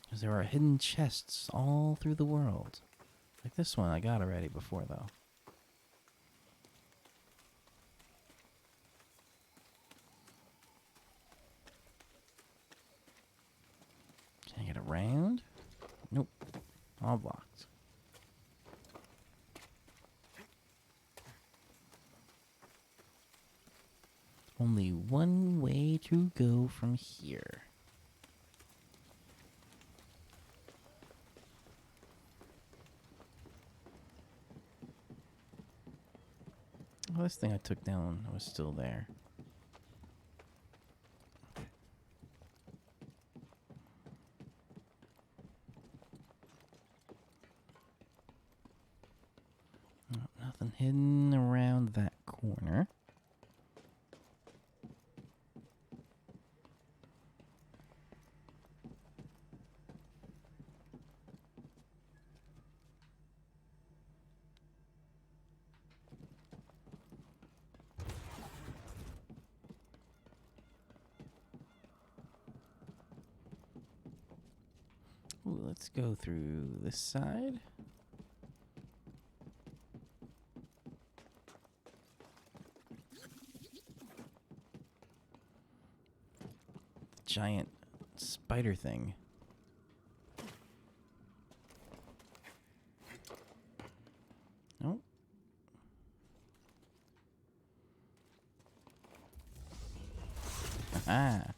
'Cause there are hidden chests all through the world. Like this one I got already before, though. Can I get around? Nope. All blocked. Only one way to go from here. Oh, this thing I took down was still there. Oh, nothing hidden around that corner. Ooh, let's go through this side. Giant spider thing. Nope. Aha.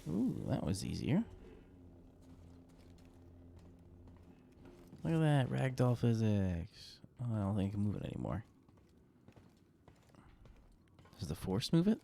Ooh, that was easier. Look at that, ragdoll physics. Oh, I don't think I can move it anymore. Does the force move it?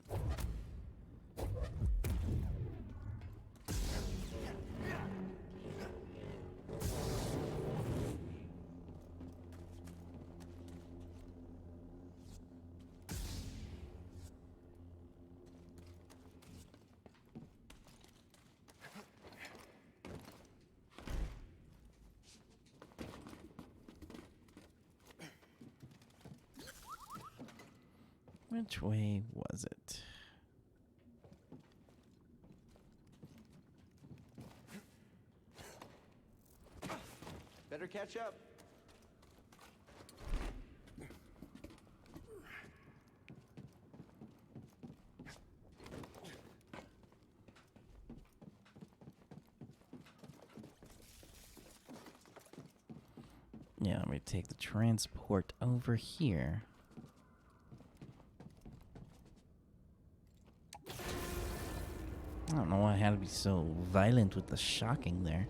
Which way was it? Better catch up. Yeah, let me take the transport over here. I don't know why I had to be so violent with the shocking there.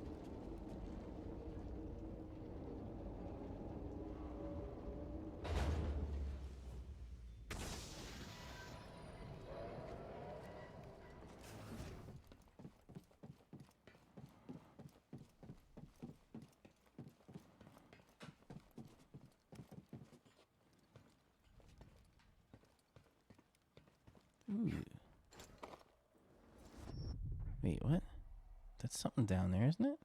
Ooh. Wait, what? That's something down there, isn't it?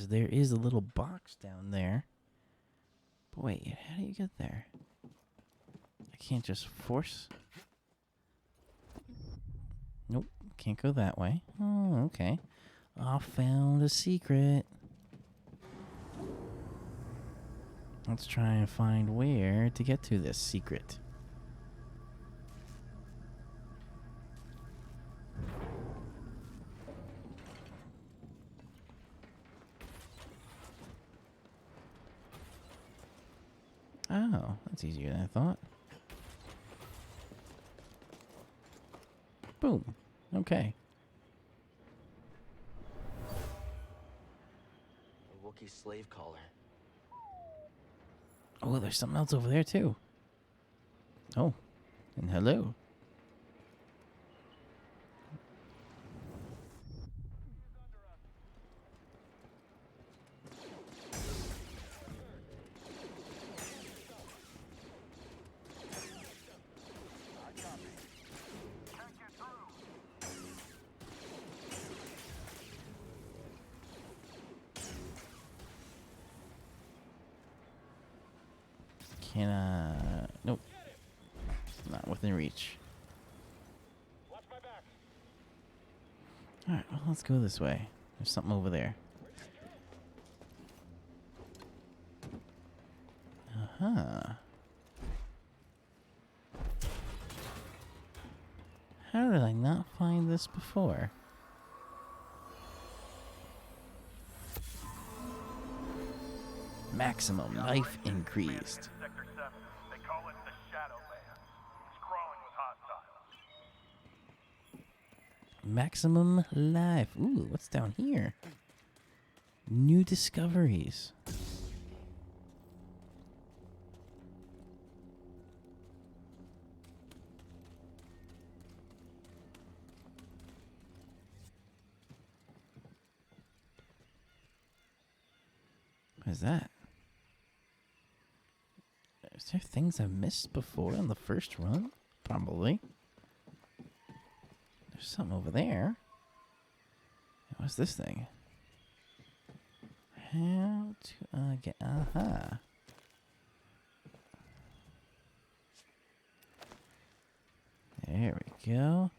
There is a little box down there. But wait, how do you get there? I can't just force. Nope, can't go that way. Oh, okay. I found a secret. Let's try and find where to get to this secret. Oh, that's easier than I thought. Boom. Okay. A Wookiee slave collar. Oh, there's something else over there, too. Oh, and hello. Nope. Not within reach. Watch my back. Alright, well, let's go this way. There's something over there. Uh-huh. How did I not find this before? Maximum life increased. Sector 7. They call it the Shadowlands. It's crawling with hostiles. Maximum life. Ooh, what's down here? New discoveries. What is that? Is there things I've missed before in the first run? Probably. There's something over there. What's this thing? How to get... Aha. There we go.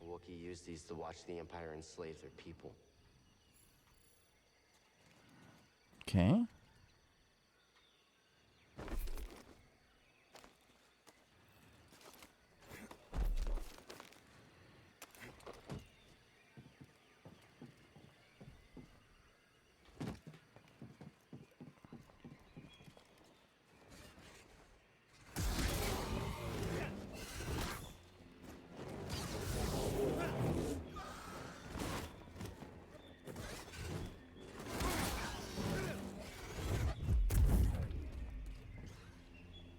The Wookiee used these to watch the Empire enslave their people. Okay.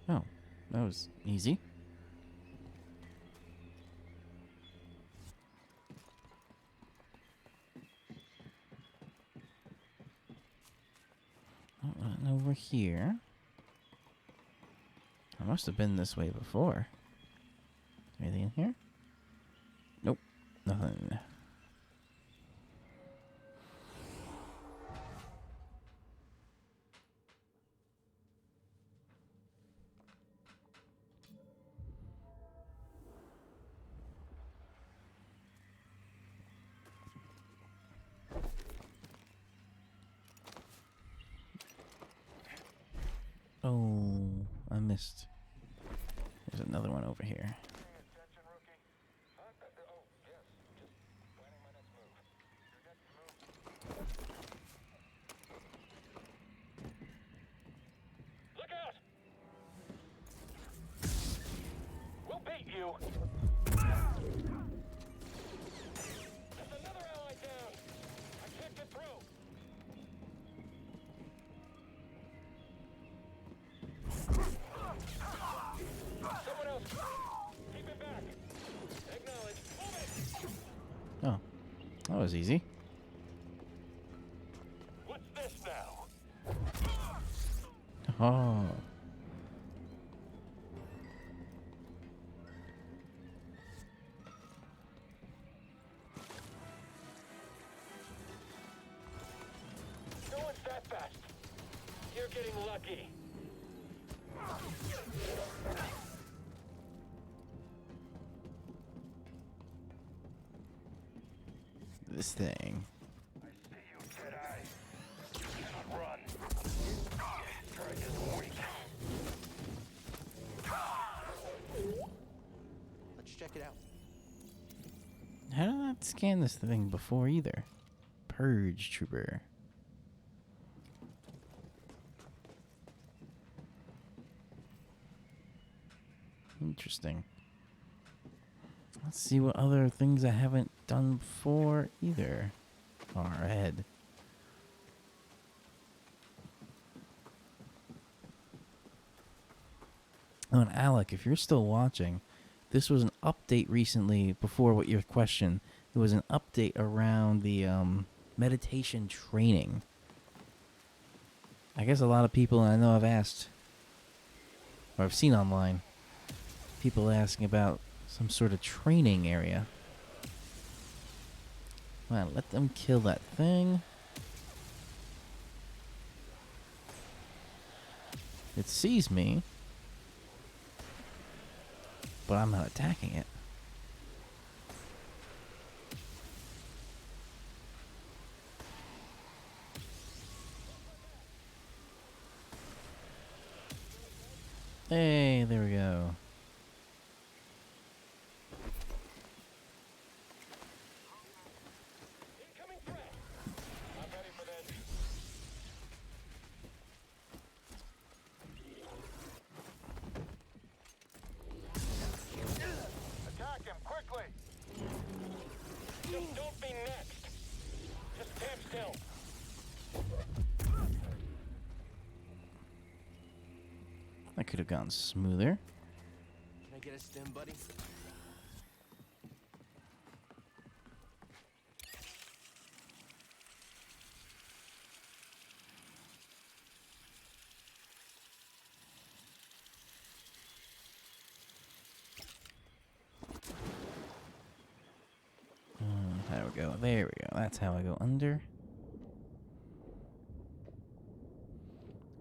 Oh, that was easy. And over here. I must have been this way before. Anything in here? Nope, nothing. Oh, I missed. There's another one over here. Attention, rookie. Oh, yes. Just planning my next move. Your next move. Look out! We'll beat you. There's another ally down. I can't get through. Someone else. Keep it back. Acknowledge. Move it. Oh, that was easy. What's this now? Oh. No one's that fast. You're getting lucky. This thing. I see you, Jedi. You cannot run. Strike is weak. Let's check it out. How did didn't scan this thing before either. Purge Trooper. Interesting. Let's see what other things I haven't done before either are ahead. Oh, and Alec, if you're still watching, this was an update recently before what your question. It was an update around the meditation training. I guess a lot of people I know have asked, or I've seen online, people asking about some sort of training area. Well, let them kill that thing. It sees me, but I'm not attacking it. Hey, there we go. Incoming threat. I'm ready for this. Attack him quickly. Just don't be next. Just stand still. That could have gone smoother. Can I get a stim, buddy? There we go. There we go. That's how I go under.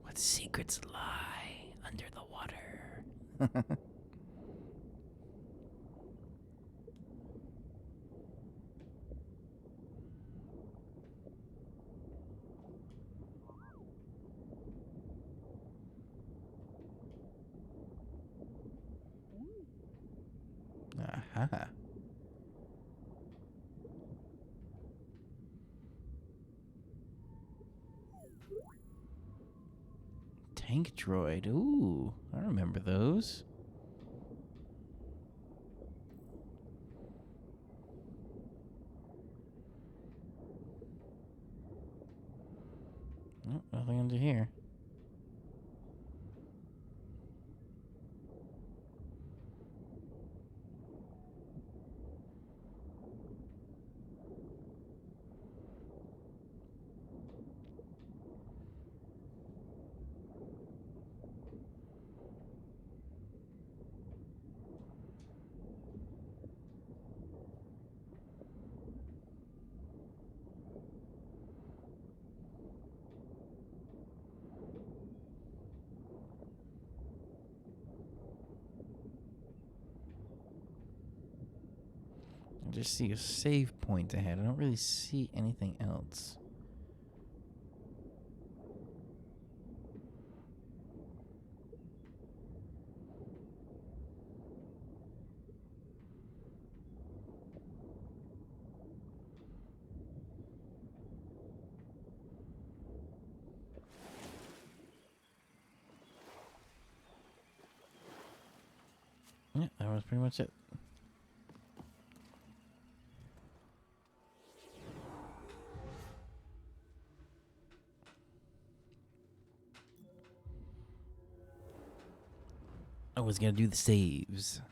What secrets lie under the water? Aha. Tank droid. Ooh, I remember those. Oh, nothing under here. I just see a save point ahead. I don't really see anything else. Yeah, that was pretty much it. I was gonna do the saves.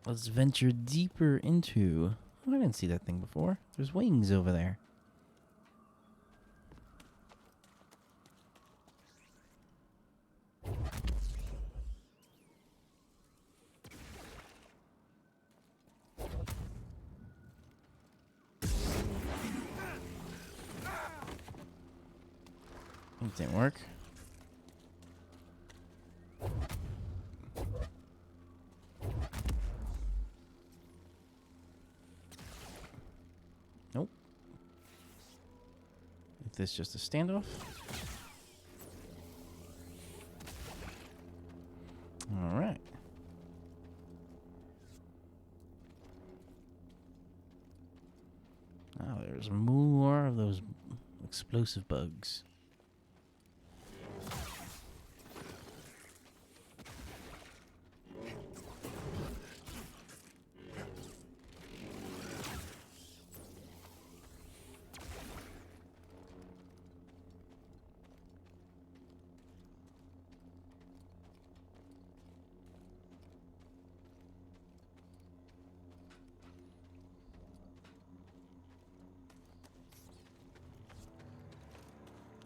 Let's venture deeper into... Oh, I didn't see that thing before. There's wings over there. It didn't work. Nope. Is this just a standoff? All right. there's more of those explosive bugs.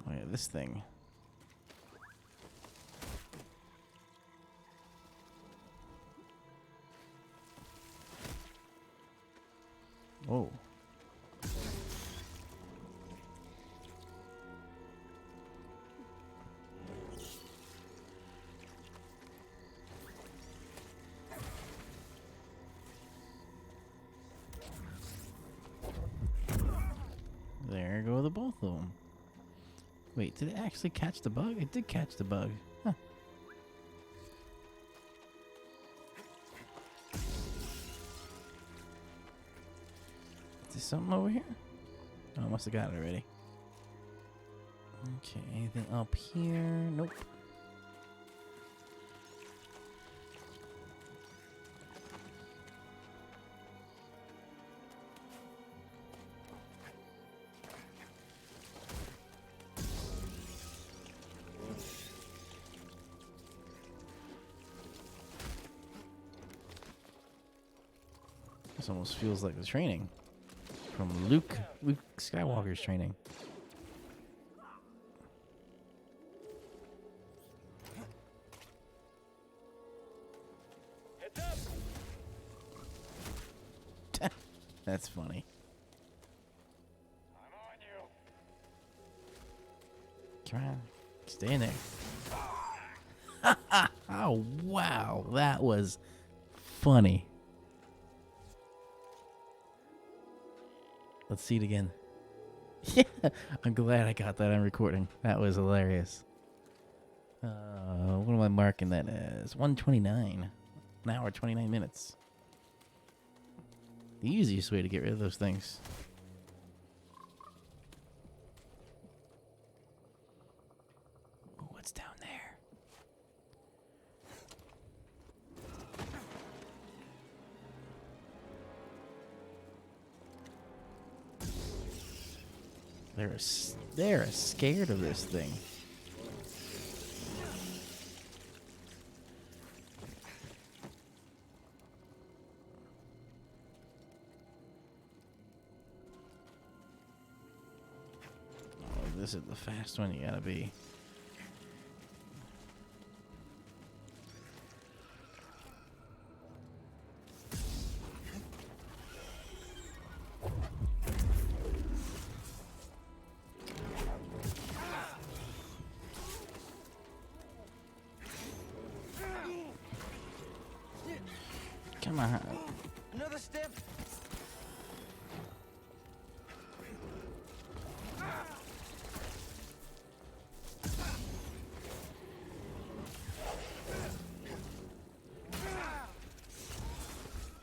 Oh yeah, this thing. Oh. There go the both of them. Wait, did it actually catch the bug? It did catch the bug. Huh. Is there something over here? Oh, I must have got it already. Okay, anything up here? Nope. This almost feels like the training from Luke Skywalker's training. Heads up! That's funny. I'm on you. Come on, stay in there. Oh wow, that was funny. Let's see it again. Yeah, I'm glad I got that on recording. That was hilarious. What am I marking that as? 1:29. An hour, 29 minutes. The easiest way to get rid of those things. Oh, what's down there? They're scared of this thing. Oh, this is the fast one you gotta be. Come on. Another step.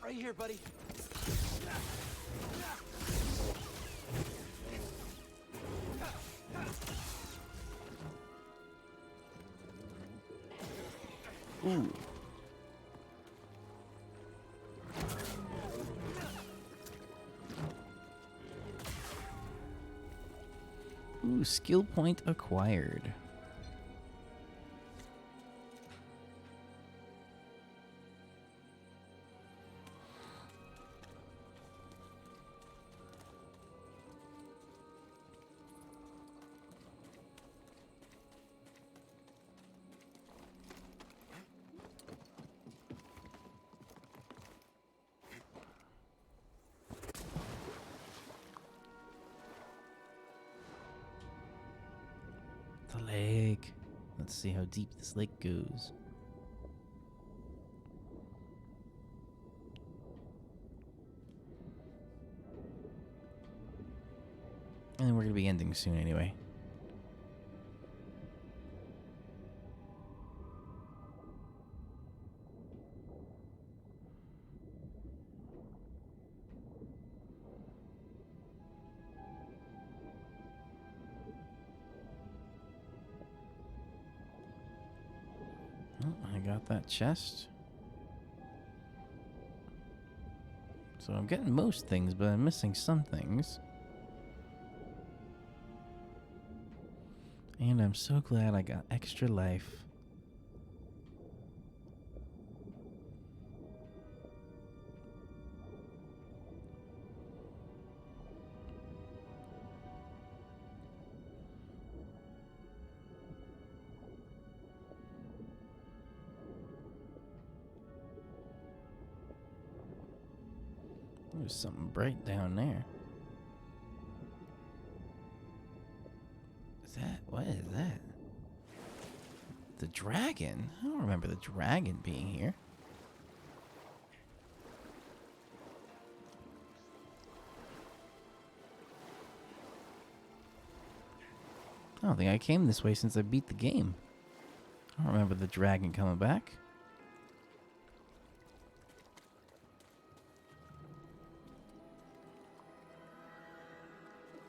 Right here, buddy. Ooh. Ooh, skill point acquired. The lake. Let's see how deep this lake goes. And we're going to be ending soon anyway. Oh, I got that chest. So I'm getting most things, but I'm missing some things. And I'm so glad I got extra life. There's something bright down there. What is that? The dragon? I don't remember the dragon being here. I don't think I came this way since I beat the game. I don't remember the dragon coming back.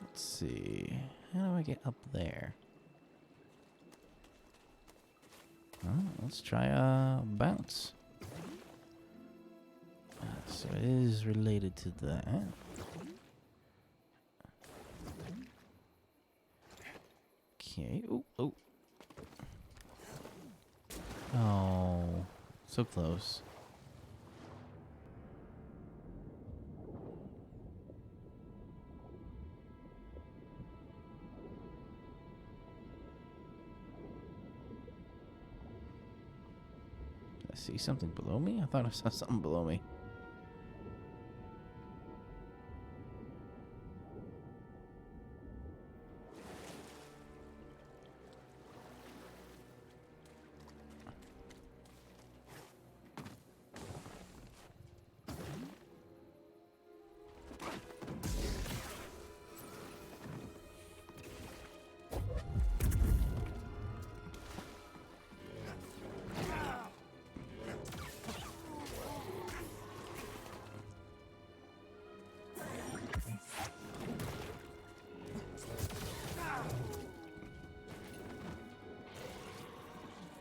Let's see. How do I get up there? Oh, let's try a bounce. So it is related to that. Okay. Oh, oh. Oh, so close. I see something below me? I thought I saw something below me.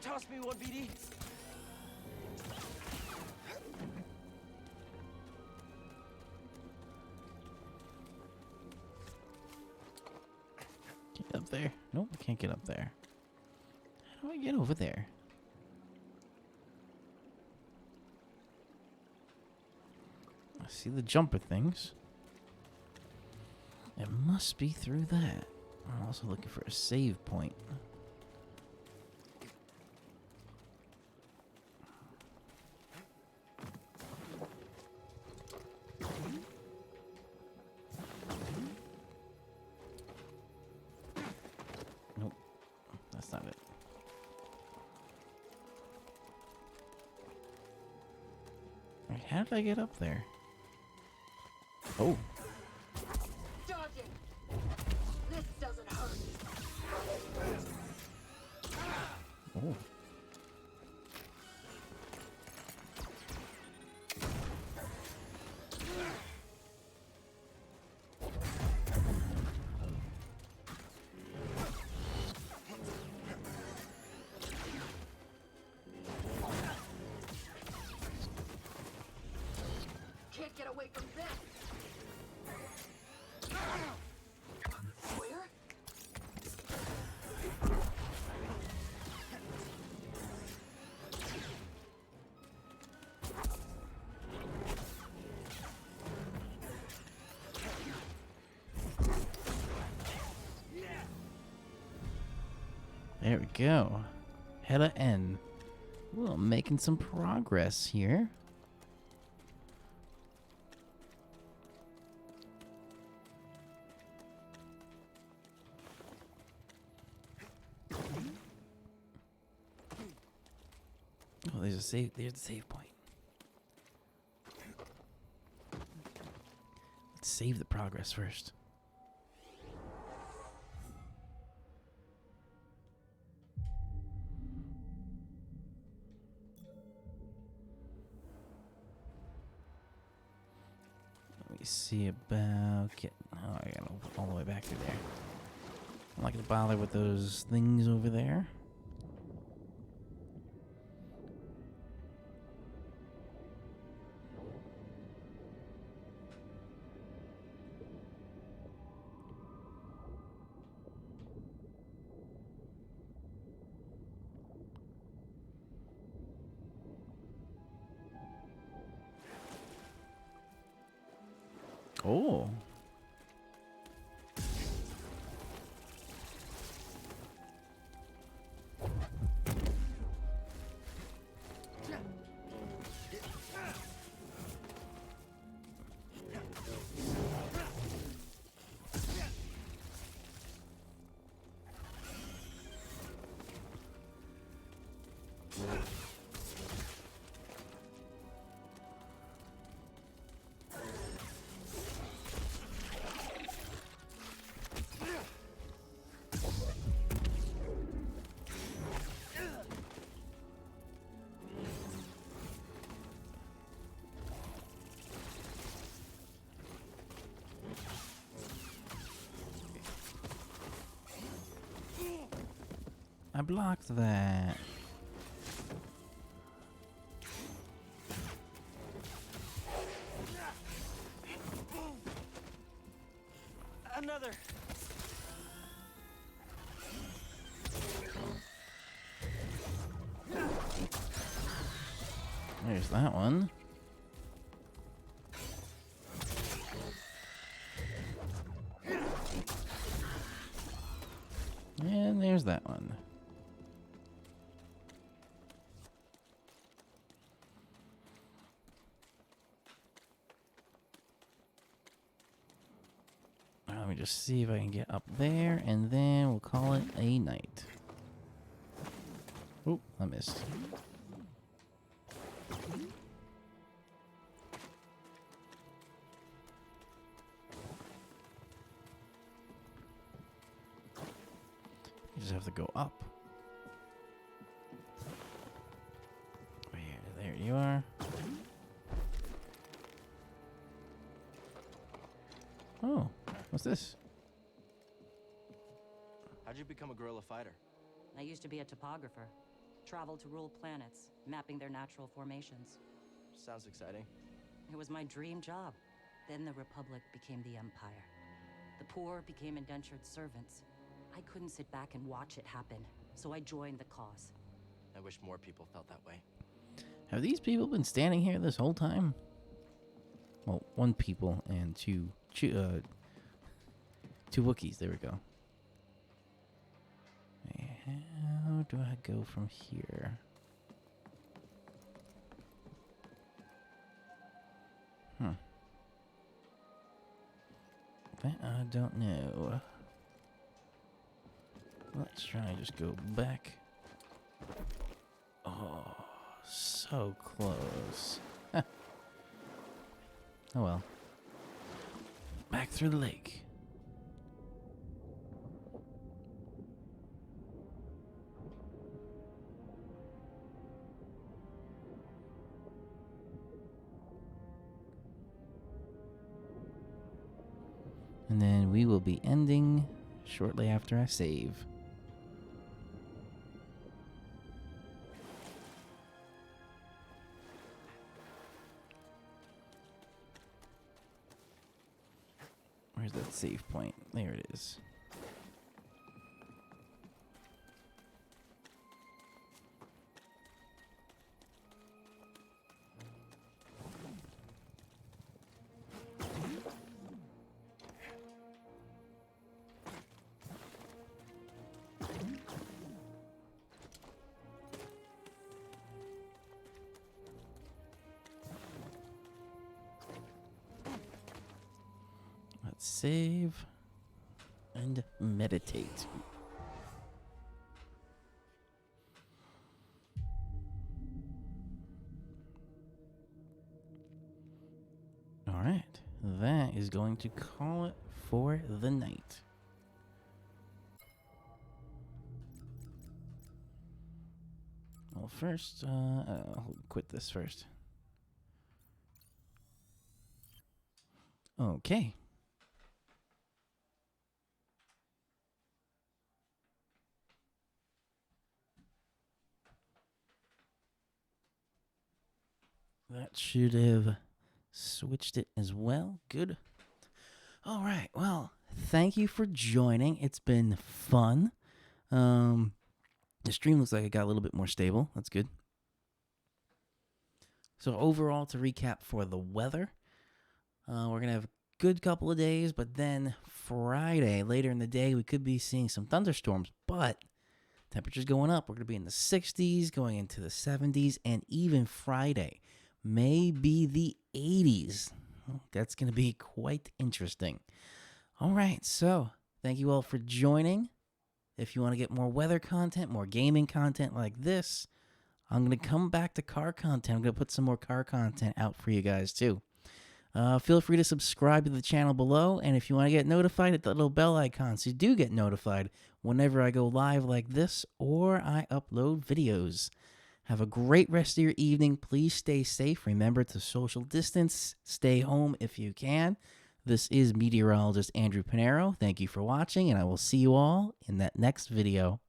Toss me one, BD. Get up there. Nope, I can't get up there. How do I get over there? I see the jumper things. It must be through that. I'm also looking for a save point. Nope, that's not it. Wait, how did I get up there? Oh. Dodging. This doesn't hurt. Oh. Can't get away from this. Where? There we go. Hella N. Well, making some progress here. Oh, there's a save. There's the save point. Let's save the progress first. Let me see about getting. Oh, I gotta go all the way back through there. I'm not gonna bother with those things over there. Oh. I blocked that. Another. There's that one. And there's that one. Let me just see if I can get up there, and then we'll call it a night. Oh, I missed. You just have to go up. There you are. Oh, what's this? How'd you become a guerrilla fighter? I used to be a topographer. Traveled to rule planets, mapping their natural formations. Sounds exciting. It was my dream job. Then the Republic became the Empire. The poor became indentured servants. I couldn't sit back and watch it happen, so I joined the cause. I wish more people felt that way. Have these people been standing here this whole time? Well, one people and two Wookiees. There we go. How do I go from here? That I don't know. Let's try and just go back. Oh, so close. Oh well. Back through the lake. And then we will be ending shortly after I save. Where's that save point? There it is. Let's save and meditate. All right, that is going to call it for the night. Well, first, I'll quit this first. Okay. That should have switched it as well. Good. All right. Well, thank you for joining. It's been fun. The stream looks like it got a little bit more stable. That's good. So overall, to recap for the weather, we're going to have good couple of days, but then Friday, later in the day, we could be seeing some thunderstorms, but temperatures going up. We're going to be in the 60s, going into the 70s, and even Friday may be the 80s. That's going to be quite interesting. All right, so thank you all for joining. If you want to get more weather content, more gaming content like this, I'm going to come back to car content. I'm going to put some more car content out for you guys too. Feel free to subscribe to the channel below, and if you want to get notified, hit that little bell icon so you do get notified whenever I go live like this or I upload videos. Have a great rest of your evening. Please stay safe. Remember to social distance. Stay home if you can. This is meteorologist Andrew Pinero. Thank you for watching, and I will see you all in that next video.